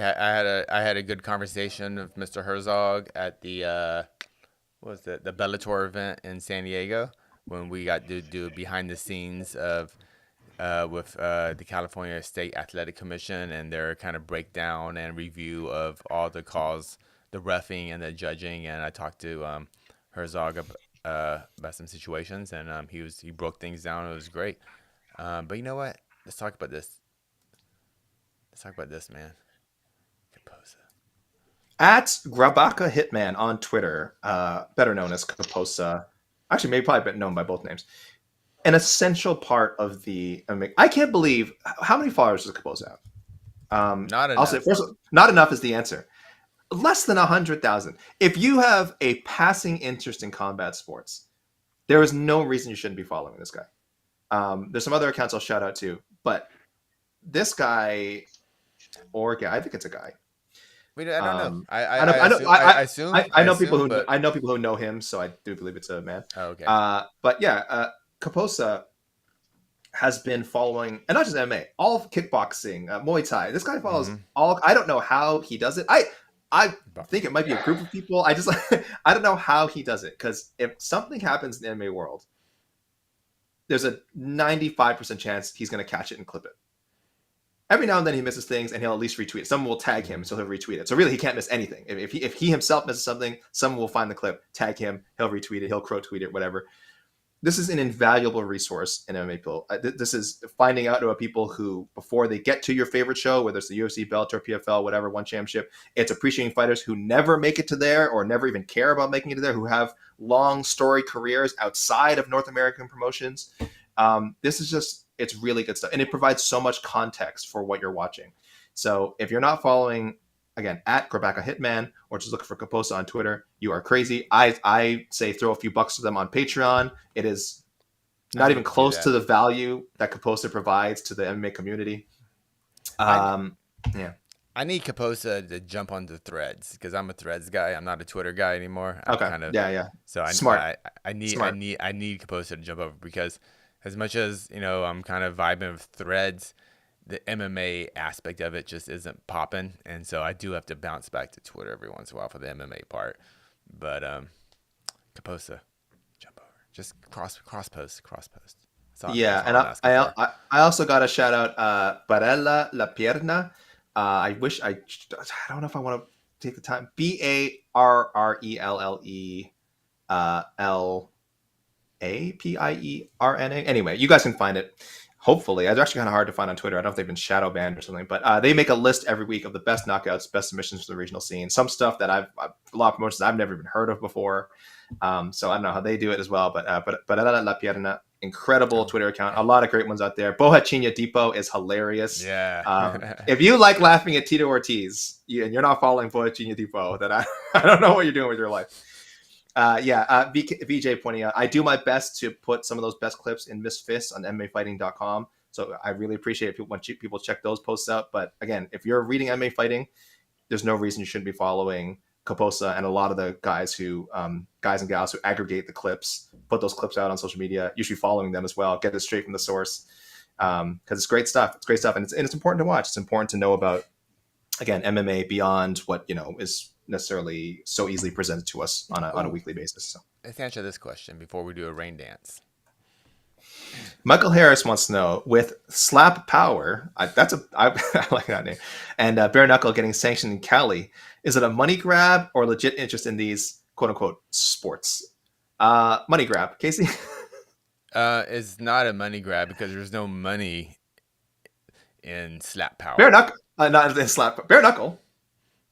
had a good conversation with Mr. Herzog at the the Bellator event in San Diego when we got to do behind the scenes of with the California State Athletic Commission and their kind of breakdown and review of all the calls, the reffing and the judging. And I talked to Herzog about some situations, and he broke things down. It was great. But you know what? Let's talk about this. Let's talk about this, man. Kaposa. At Grabaka Hitman on Twitter, better known as Kaposa, actually maybe probably known by both names, an essential part of the. I can't believe how many followers does Kaposa have. Not enough. I'll say first, not enough is the answer. Less than 100,000. If you have a passing interest in combat sports, there is no reason you shouldn't be following this guy. There's some other accounts I'll shout out to, but this guy. Or guy, I think it's a guy. I don't know. I assume. I know people who know him, so I do believe it's a man. Oh, okay. But yeah, Kaposa has been following, and not just MMA, all of kickboxing, Muay Thai. This guy follows all. I don't know how he does it. I think it might be a group of people. I don't know how he does it, because if something happens in the MMA world, there's a 95% chance he's going to catch it and clip it. Every now and then he misses things, and he'll at least retweet it. Someone will tag him, so he'll retweet it. So really, he can't miss anything. If he himself misses something, someone will find the clip, tag him, he'll retweet it, he'll crow tweet it, whatever. This is an invaluable resource in MMA people. This is finding out about people who, before they get to your favorite show, whether it's the UFC, Bellator, PFL, whatever, one championship, it's appreciating fighters who never make it to there or never even care about making it to there, who have long story careers outside of North American promotions. This is just, it's really good stuff. And it provides so much context for what you're watching. So if you're not following, again, at Grabaka Hitman, or just looking for Kaposa on Twitter, you are crazy. I say throw a few bucks to them on Patreon. It is not even close to the value that Kaposa provides to the MMA community. Yeah. I need Kaposa to jump on the threads because I'm a threads guy. I'm not a Twitter guy anymore. Okay. Yeah. So I need Kaposa to jump over because as much as, I'm kind of vibing with threads, the MMA aspect of it just isn't popping. And so I do have to bounce back to Twitter every once in a while for the MMA part. But Kaposa, jump over. Just cross post. Yeah, and I also got a shout out Barella La Pierna. I don't know if I want to take the time. BARRELLAPIERNA. Anyway, you guys can find it. Hopefully, it's actually kind of hard to find on Twitter. I don't know if they've been shadow banned or something, but they make a list every week of the best knockouts, best submissions for the regional scene. Some stuff that a lot of promotions I've never even heard of before. So I don't know how they do it as well, but La Pierna, incredible Twitter account. A lot of great ones out there. Bohachinya Depot is hilarious. Yeah. If you like laughing at Tito Ortiz and you're not following Bohachinya Depot, then I don't know what you're doing with your life. VJ pointing out, I do my best to put some of those best clips in Miss Fists on MMAfighting.com. So I really appreciate it when people check those posts out. But again, if you're reading MMA Fighting, there's no reason you shouldn't be following Kaposa and a lot of the guys and gals who aggregate the clips, put those clips out on social media. You should be following them as well. Get it straight from the source because it's great stuff. It's great stuff, and it's important to watch. It's important to know about, again, MMA beyond what is necessarily so easily presented to us on a weekly basis. So let's answer this question before we do a rain dance. Michael Harris wants to know, with Slap Power, I like that name, and Bare Knuckle getting sanctioned in Cali, is it a money grab or legit interest in these quote unquote sports? Money grab, Casey. It's not a money grab because there's no money in Slap Power. Bare Knuckle, not in Slap. Bare Knuckle.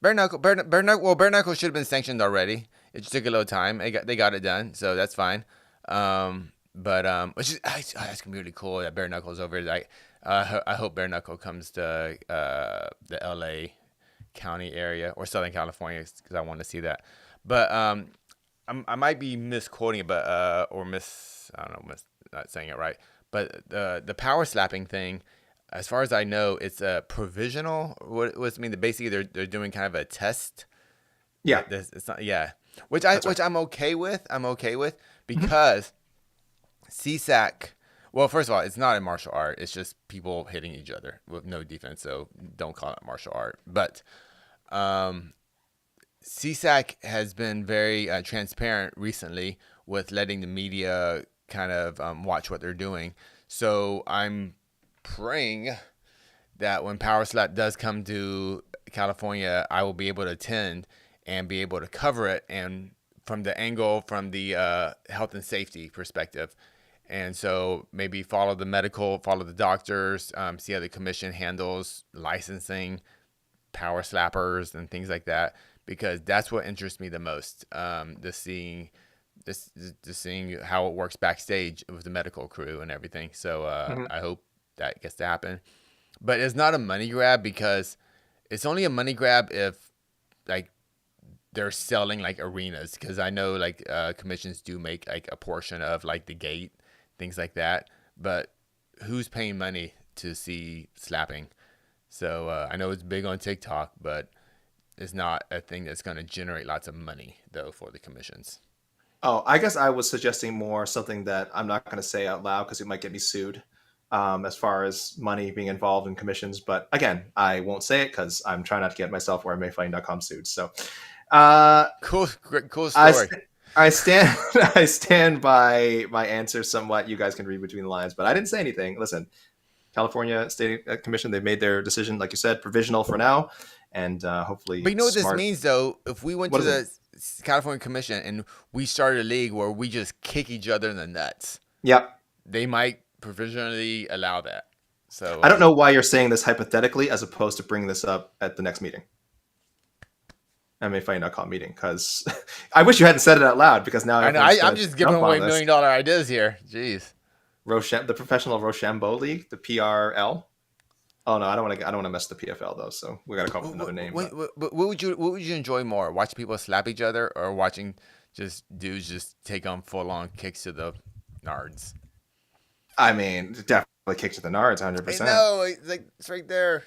Bare Knuckle should have been sanctioned already. It just took a little time. They got it done, so that's fine. Which is it's gonna be really cool that Bare Knuckle's over. I hope Bare Knuckle comes to the LA County area or Southern California because I want to see that. But I might be misquoting it, but I don't know, not saying it right. But the power slapping thing, as far as I know, it's a provisional. What does it mean? Basically, they're doing kind of a test. Yeah, it's not. Yeah, which I'm okay with. I'm okay with because CSAC. Well, first of all, it's not a martial art. It's just people hitting each other with no defense. So don't call it martial art. But CSAC has been very transparent recently with letting the media kind of watch what they're doing. So I'm praying that when Power Slap does come to California, I will be able to attend and be able to cover it, and from the angle from the health and safety perspective. And so maybe follow the doctors, see how the commission handles licensing power slappers and things like that, because that's what interests me the most. Seeing how it works backstage with the medical crew and everything. So I hope that gets to happen. But it's not a money grab because it's only a money grab if like they're selling like arenas, because I know like commissions do make like a portion of like the gate, things like that. But who's paying money to see slapping? So I know it's big on TikTok, but it's not a thing that's going to generate lots of money though for the commissions. Oh, I guess I was suggesting more something that I'm not going to say out loud because it might get me sued. As far as money being involved in commissions, but again, I won't say it because I'm trying not to get myself or MMAfighting.com sued. So, cool story. I stand by my answer somewhat. You guys can read between the lines, but I didn't say anything. Listen, California State Commission, they've made their decision, like you said, provisional for now, and hopefully. But you know what this means, though? If we went to the California Commission and we started a league where we just kick each other in the nuts, yep, they might provisionally allow that. So I don't know why you're saying this hypothetically as opposed to bringing this up at the next meeting. MMAfighting.com meeting, because I wish you hadn't said it out loud, because now I'm just giving away $1 million ideas here. Jeez. the Professional Rochambeau League, the PRL. Oh no, I don't want to mess the PFL though. So we got to come up with another name. What would you enjoy more? Watching people slap each other, or watching just dudes just take on full on kicks to the nards? I mean, definitely kick to the nards, 100%. No, it's right there.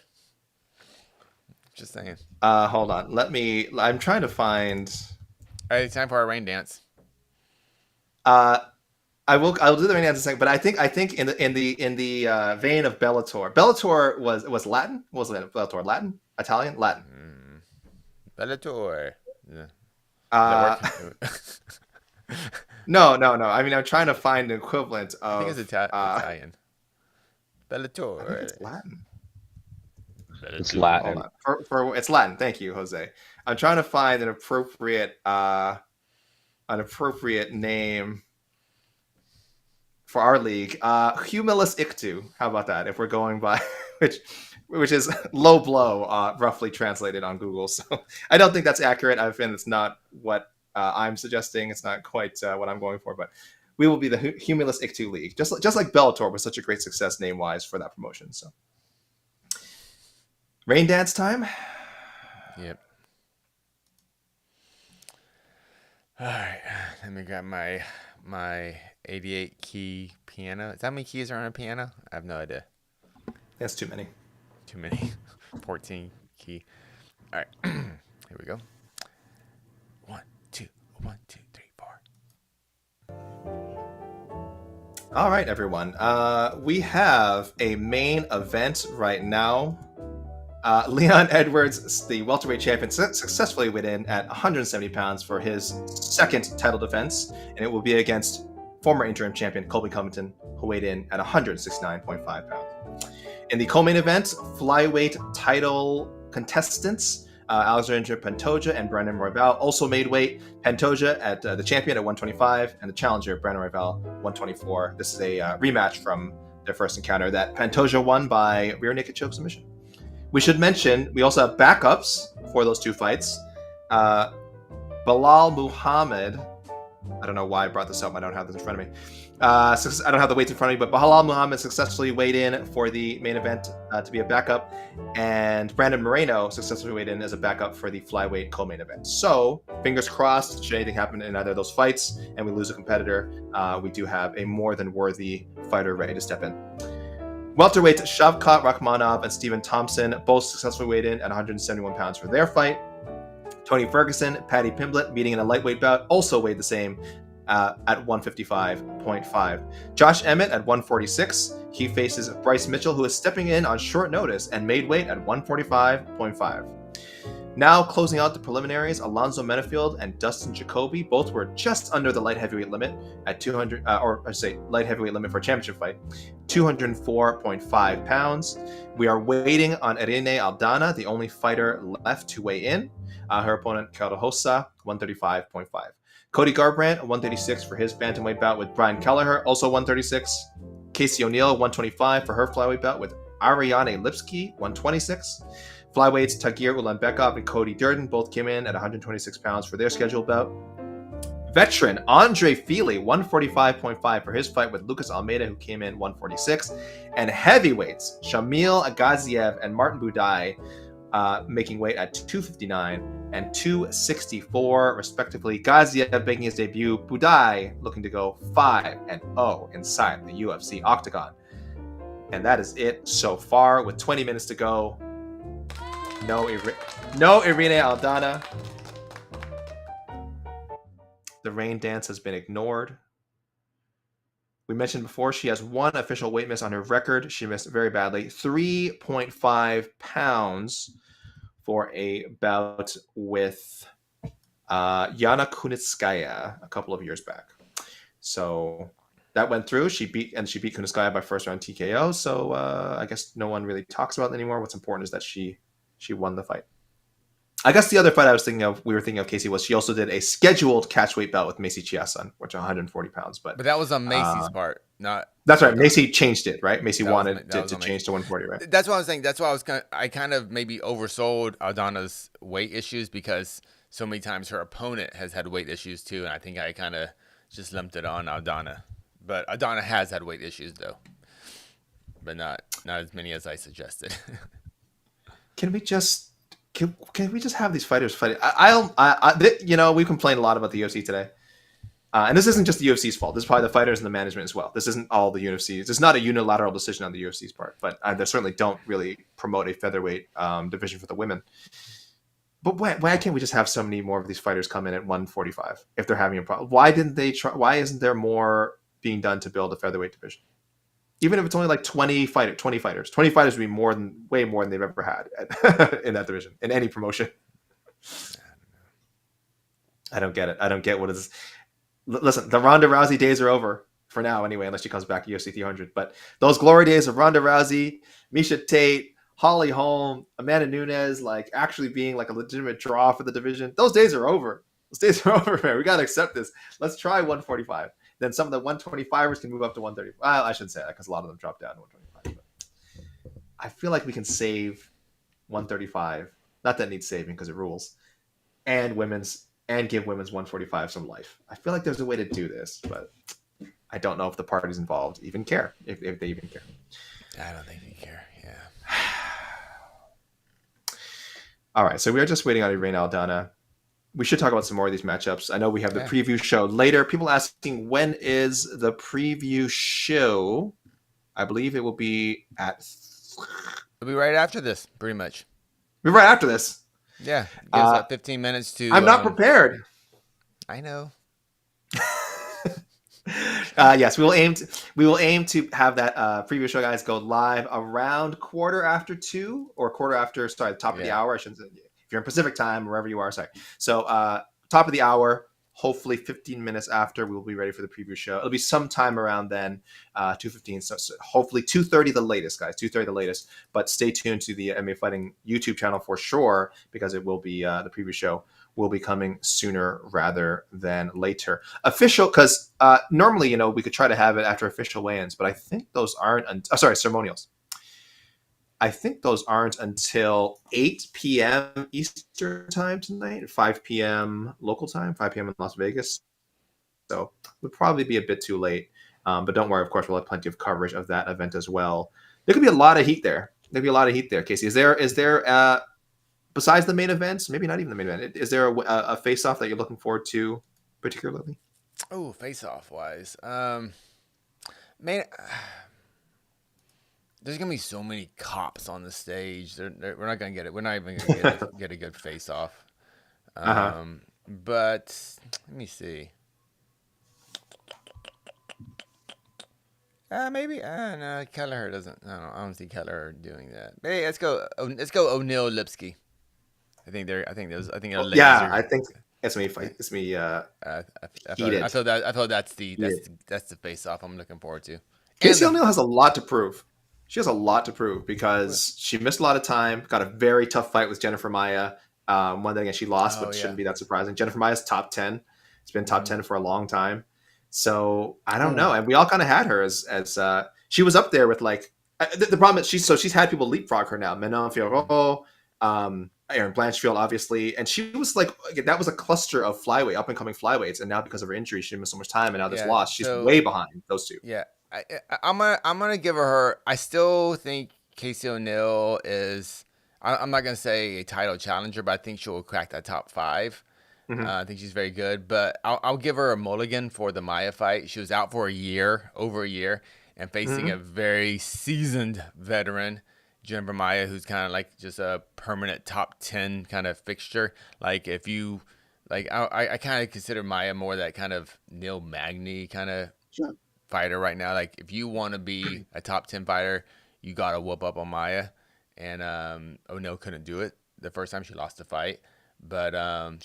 Just saying. Hold on. I'm trying to find. All right, it's time for our rain dance. I'll do the rain dance in a second, but I think in the vein of Bellator was Latin. What was it? Bellator Latin, Italian, Latin. Bellator. Yeah. No. I mean, I'm trying to find an equivalent of. I think it's Italian. Bellator. I think it's Latin. It's Latin. It's Latin. Thank you, Jose. I'm trying to find an appropriate name for our league. Humilis Ictu. How about that? If we're going by which is low blow, roughly translated on Google. So I don't think that's accurate. I think it's not what I'm suggesting. It's not quite what I'm going for, but we will be the Humilis Ictu League, just like Bellator was such a great success name wise for that promotion. So rain dance time. Yep. All right, let me grab my 88 key piano. Is that how many keys are on a piano? I have no idea. That's too many. 14 key. All right, here we go. 1, 2, 1, 2, 3, 4. All right, everyone. We have a main event right now. Leon Edwards, the welterweight champion, successfully weighed in at 170 pounds for his second title defense, and it will be against former interim champion Colby Covington, who weighed in at 169.5 pounds. In the co-main event, flyweight title contestants Alexandre Pantoja and Brandon Royval also made weight. Pantoja at the champion at 125, and the challenger Brandon Royval 124. This is a rematch from their first encounter that Pantoja won by rear naked choke submission. We should mention we also have backups for those two fights. Belal Muhammad. I don't know why I brought this up. I don't have this in front of me. I don't have the weights in front of me, but Belal Muhammad successfully weighed in for the main event to be a backup, and Brandon Moreno successfully weighed in as a backup for the flyweight co-main event. So, fingers crossed, should anything happen in either of those fights and we lose a competitor, we do have a more than worthy fighter ready to step in. Welterweights Shavkat, Rakhmonov, and Stephen Thompson both successfully weighed in at 171 pounds for their fight. Tony Ferguson, Paddy Pimblett, meeting in a lightweight bout, also weighed the same at 155.5. Josh Emmett at 146. He faces Bryce Mitchell, who is stepping in on short notice and made weight at 145.5. Now closing out the preliminaries, Alonzo Menifield and Dustin Jacoby both were just under the light heavyweight limit at 200, light heavyweight limit for a championship fight, 204.5 pounds. We are waiting on Irene Aldana, the only fighter left to weigh in. Her opponent, Karol, 135.5. Cody Garbrandt, 136 for his bantamweight bout with Brian Kelleher, also 136. Casey O'Neill, 125 for her flyweight bout with Ariane Lipski, 126. Flyweights Tagir, Ulanbekov, and Cody Durden both came in at 126 pounds for their scheduled bout. Veteran Andre Fili, 145.5 for his fight with Lucas Almeida, who came in 146. And heavyweights Shamil Agaziev and Martin Budai, making weight at 259 and 264 respectively. Gaziev making his debut, Budai looking to go 5-0 inside the UFC octagon. And that is it so far with 20 minutes to go. No Irene Aldana. The rain dance has been ignored. We mentioned before she has one official weight miss on her record. She missed very badly. 3.5 pounds for a bout with Yana Kunitskaya a couple of years back. So that went through. She beat Kunitskaya by first round TKO. So I guess no one really talks about it anymore. What's important is that she won the fight. I guess the other fight we were thinking of, Casey, was she also did a scheduled catchweight bout with Macy Chiasson, which is 140 pounds. But that was on Macy's part, not. That's right. Macy changed it, right? Macy wanted to change to 140, right? That's what I was saying. That's why I kind of maybe oversold Aldana's weight issues because so many times her opponent has had weight issues too, and I think I kind of just lumped it on Aldana But Aldana has had weight issues though, but not as many as I suggested. Can we just have these fighters fight? We complained a lot about the UFC today, and this isn't just the UFC's fault. This is probably the fighters and the management as well. This isn't all the UFC's. It's not a unilateral decision on the UFC's part, but they certainly don't really promote a featherweight division for the women. But why can't we just have so many more of these fighters come in at 145 if they're having a problem? Why didn't they try? Why isn't there more being done to build a featherweight division? Even if it's only like 20 fighters. 20 fighters would be way more than they've ever had in that division, in any promotion. I don't get it. I don't get what it is. Listen, the Ronda Rousey days are over for now anyway, unless she comes back to UFC 300. But those glory days of Ronda Rousey, Miesha Tate, Holly Holm, Amanda Nunes, like actually being like a legitimate draw for the division, those days are over. Those days are over, man. We got to accept this. Let's try 145. Then some of the 125ers can move up to 130. Well, I shouldn't say that because a lot of them drop down to 125. But I feel like we can save 135. Not that it needs saving because it rules. And give women's 145 some life. I feel like there's a way to do this, but I don't know if the parties involved even care, if they even care. I don't think they care. Yeah. All right, so we are just waiting on Irene Aldana. We should talk about some more of these matchups. I know we have the preview show later. People asking, when is the preview show? I believe it will be It'll be right after this, pretty much. We're right after this. Yeah. Gives us 15 minutes to... I'm not prepared. I know. Yes, we will aim to have that preview show, guys, go live around quarter after 2 or top of the hour. I shouldn't say, if you're in Pacific time, wherever you are, sorry. So top of the hour, hopefully 15 minutes after, we'll be ready for the preview show. It'll be sometime around then, 2:15. So hopefully 2:30 the latest, guys. 2:30 the latest. But stay tuned to the MMA Fighting YouTube channel for sure, because it will be the preview show will be coming sooner rather than later. Official, because normally, we could try to have it after official weigh-ins, but I think those aren't. Ceremonials. I think those aren't until 8 p.m. Eastern time tonight, 5 p.m. local time, 5 p.m. in Las Vegas. So it would probably be a bit too late. But don't worry, of course, we'll have plenty of coverage of that event as well. There could be a lot of heat there. Casey. Is there besides the main events, maybe not even the main event, is there a face-off that you're looking forward to particularly? Oh, face-off wise. There's gonna be so many cops on the stage. We're not gonna get it. We're not even gonna get a good face-off. But let me see. Maybe. No, Kelleher doesn't. I don't see Kelleher doing that. Hey, let's go. O'Neal Lipski. I think it's me fight. It's me. I feel that's the face-off I'm looking forward to. Casey O'Neal has a lot to prove. She has a lot to prove because she missed a lot of time, got a very tough fight with Jennifer Maia. One thing she lost, but shouldn't be that surprising. Jennifer Maia's top 10. It's been top 10 for a long time. So I don't know. And we all kind of had her as she was up there with like, the problem is she's had people leapfrog her now. Menifield, Aaron Blanchfield, obviously. And she was like, that was a cluster of up and coming flyweights. And now because of her injury, she missed so much time. And now this loss, she's way behind those two. Yeah. I'm gonna give her. I still think Casey O'Neal is. I'm not gonna say a title challenger, but I think she will crack that top 5. I think she's very good. But I'll give her a mulligan for the Maia fight. She was out for over a year, and facing a very seasoned veteran, Jennifer Maia, who's kind of like just a permanent top 10 kind of fixture. Like if you like, I kind of consider Maia more that kind of Neil Magny kind of. Sure. Fighter right now. Like if you want to be a top 10 fighter, you got to whoop up on Maia. And O'Neal couldn't do it the first time she lost the fight, but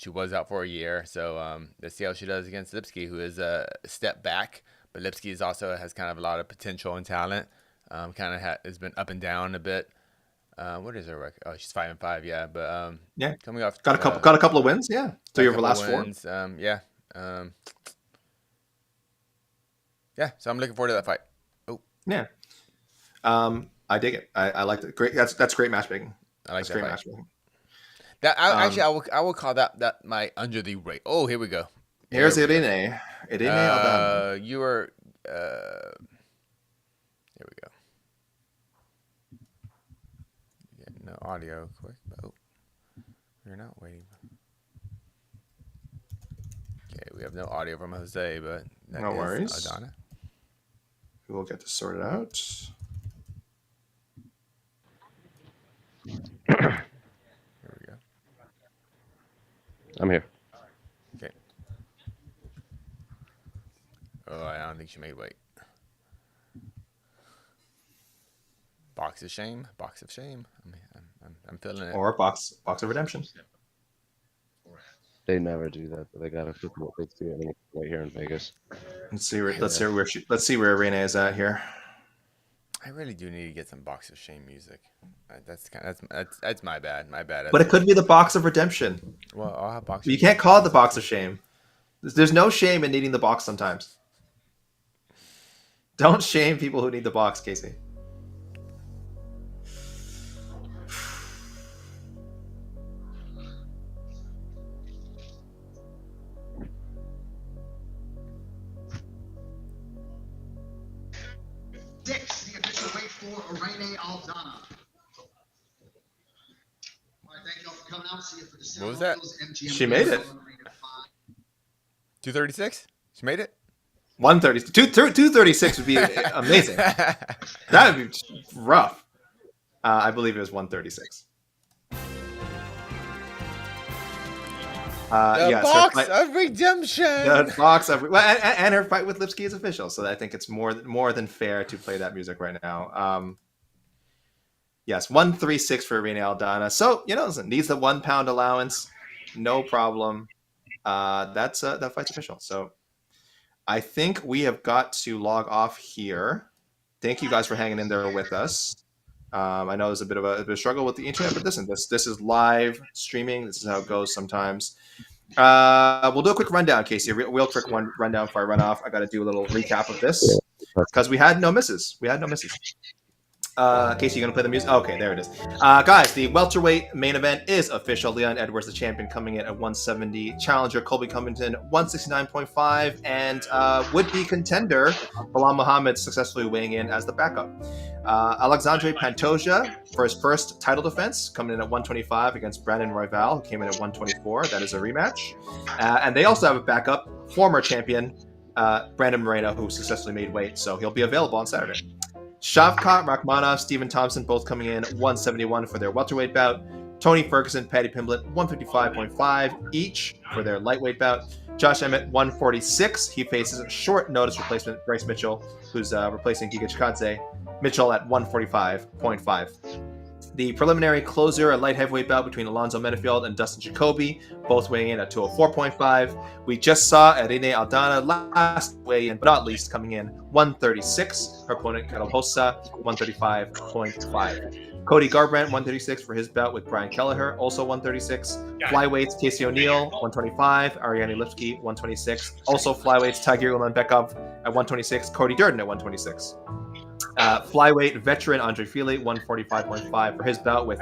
she was out for a year. So let's see how she does against Lipski, who is a step back, but Lipski has kind of a lot of potential and talent. Has been up and down a bit. What is her record? Oh, she's 5-5. Yeah, but coming off got a couple of wins. Yeah, so you have last wins, 4. Yeah, so I'm looking forward to that fight. Oh, yeah. I dig it. I like it. Great. That's great matchmaking. I like that great matchmaking. That I will call that my under the rate. Oh, here we go. Here's Irene. Aldana. You were Here we go. Yeah, no audio. Quick. Oh, we're not waiting. Okay, we have no audio from Jose, but that No is worries. Aldana. We'll get this sorted out. Here we go. I'm here. Okay. Oh, I don't think she made weight. Box of shame. Box of shame. I'm feeling it. Or box of redemption. They never do that, but they gotta put what they do right here in Vegas. Let's see where Irene is at here. I really do need to get some box of shame music. That's my bad. My bad. But it could be the box of redemption. Well, I'll have box. You can't call it the box of shame. There's no shame in needing the box sometimes. Don't shame people who need the box, Casey. Six, the official weight for Irene Aldana. All right, thank you all for coming out. See you for the What was that? She made it. 236. She made it. 236 would be amazing. That would be rough. I believe it was 136. Box of redemption. The box of and her fight with Lipski is official, so I think it's more than fair to play that music right now. Yes, 136 for Irene Aldana. So needs the 1 pound allowance, no problem. That fight's official. So I think we have got to log off here. Thank you guys for hanging in there with us. I know there's a bit of a struggle with the internet, but listen, this is live streaming. This is how it goes sometimes. We'll do a quick rundown, Casey. A real quick rundown before I run off. I got to do a little recap of this because we had no misses. Casey, you gonna play the music? Okay, there it is. Guys, the welterweight main event is official. Leon Edwards, the champion, coming in at 170. Challenger Colby Covington, 169.5, and would-be contender Bilal Muhammad successfully weighing in as the backup. Alexandre Pantoja for his first title defense, coming in at 125 against Brandon Royval, who came in at 124. That is a rematch. And they also have a backup, former champion Brandon Moreno, who successfully made weight, so he'll be available on Saturday. Shavkat, Rakhmonov, Stephen Thompson, both coming in 171 for their welterweight bout. Tony Ferguson, Paddy Pimblett, 155.5 each for their lightweight bout. Josh Emmett, 146. He faces a short notice replacement, Bryce Mitchell, who's replacing Giga Chikadze. Mitchell at 145.5. The preliminary closer, a light heavyweight bout between Alonzo Menifield and Dustin Jacoby, both weighing in at 204.5. We just saw Irene Aldana last weigh in, but not least, coming in 136. Her opponent, Karol, 135.5. Cody Garbrandt, 136 for his bout with Brian Kelleher, also 136. Flyweights, Casey O'Neill, 125. Ariane Lipski, 126. Also flyweights, Tagir Ulanbekov at 126. Cody Durden at 126. Flyweight veteran Andre Fili, 145.5 for his bout with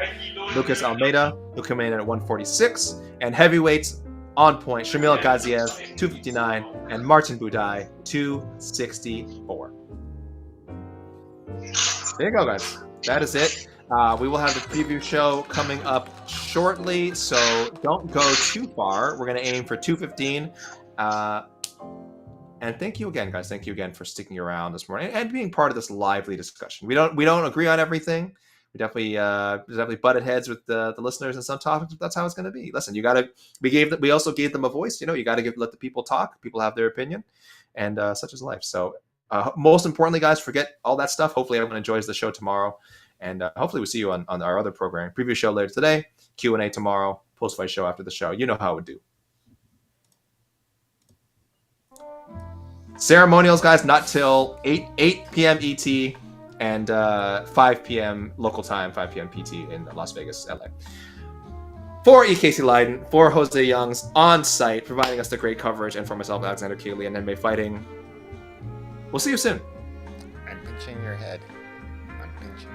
Lucas Almeida, who came in at 146. And heavyweights on point, Shamil Gaziev, 259, and Martin Budai, 264. There you go, guys. That is it. We will have the preview show coming up shortly, so don't go too far. We're going to aim for 2:15. And thank you again, guys. Thank you again for sticking around this morning and being part of this lively discussion. We don't agree on everything. We definitely butted heads with the listeners on some topics, but that's how it's going to be. Listen, we also gave them a voice. You got to let the people talk. People have their opinion, and such is life. So most importantly, guys, forget all that stuff. Hopefully everyone enjoys the show tomorrow, and hopefully we'll see you on our other program. Preview show later today, Q&A tomorrow, post-fight show after the show. You know how it would do. Ceremonials, guys, not till 8 p.m. ET and 5 p.m. local time, 5 p.m. PT in Las Vegas, LA. For EKC Leiden, for Jose Youngs on site, providing us the great coverage, and for myself, Alexandre Keeley, and MMA Fighting. We'll see you soon. I'm pinching your head. I'm pinching.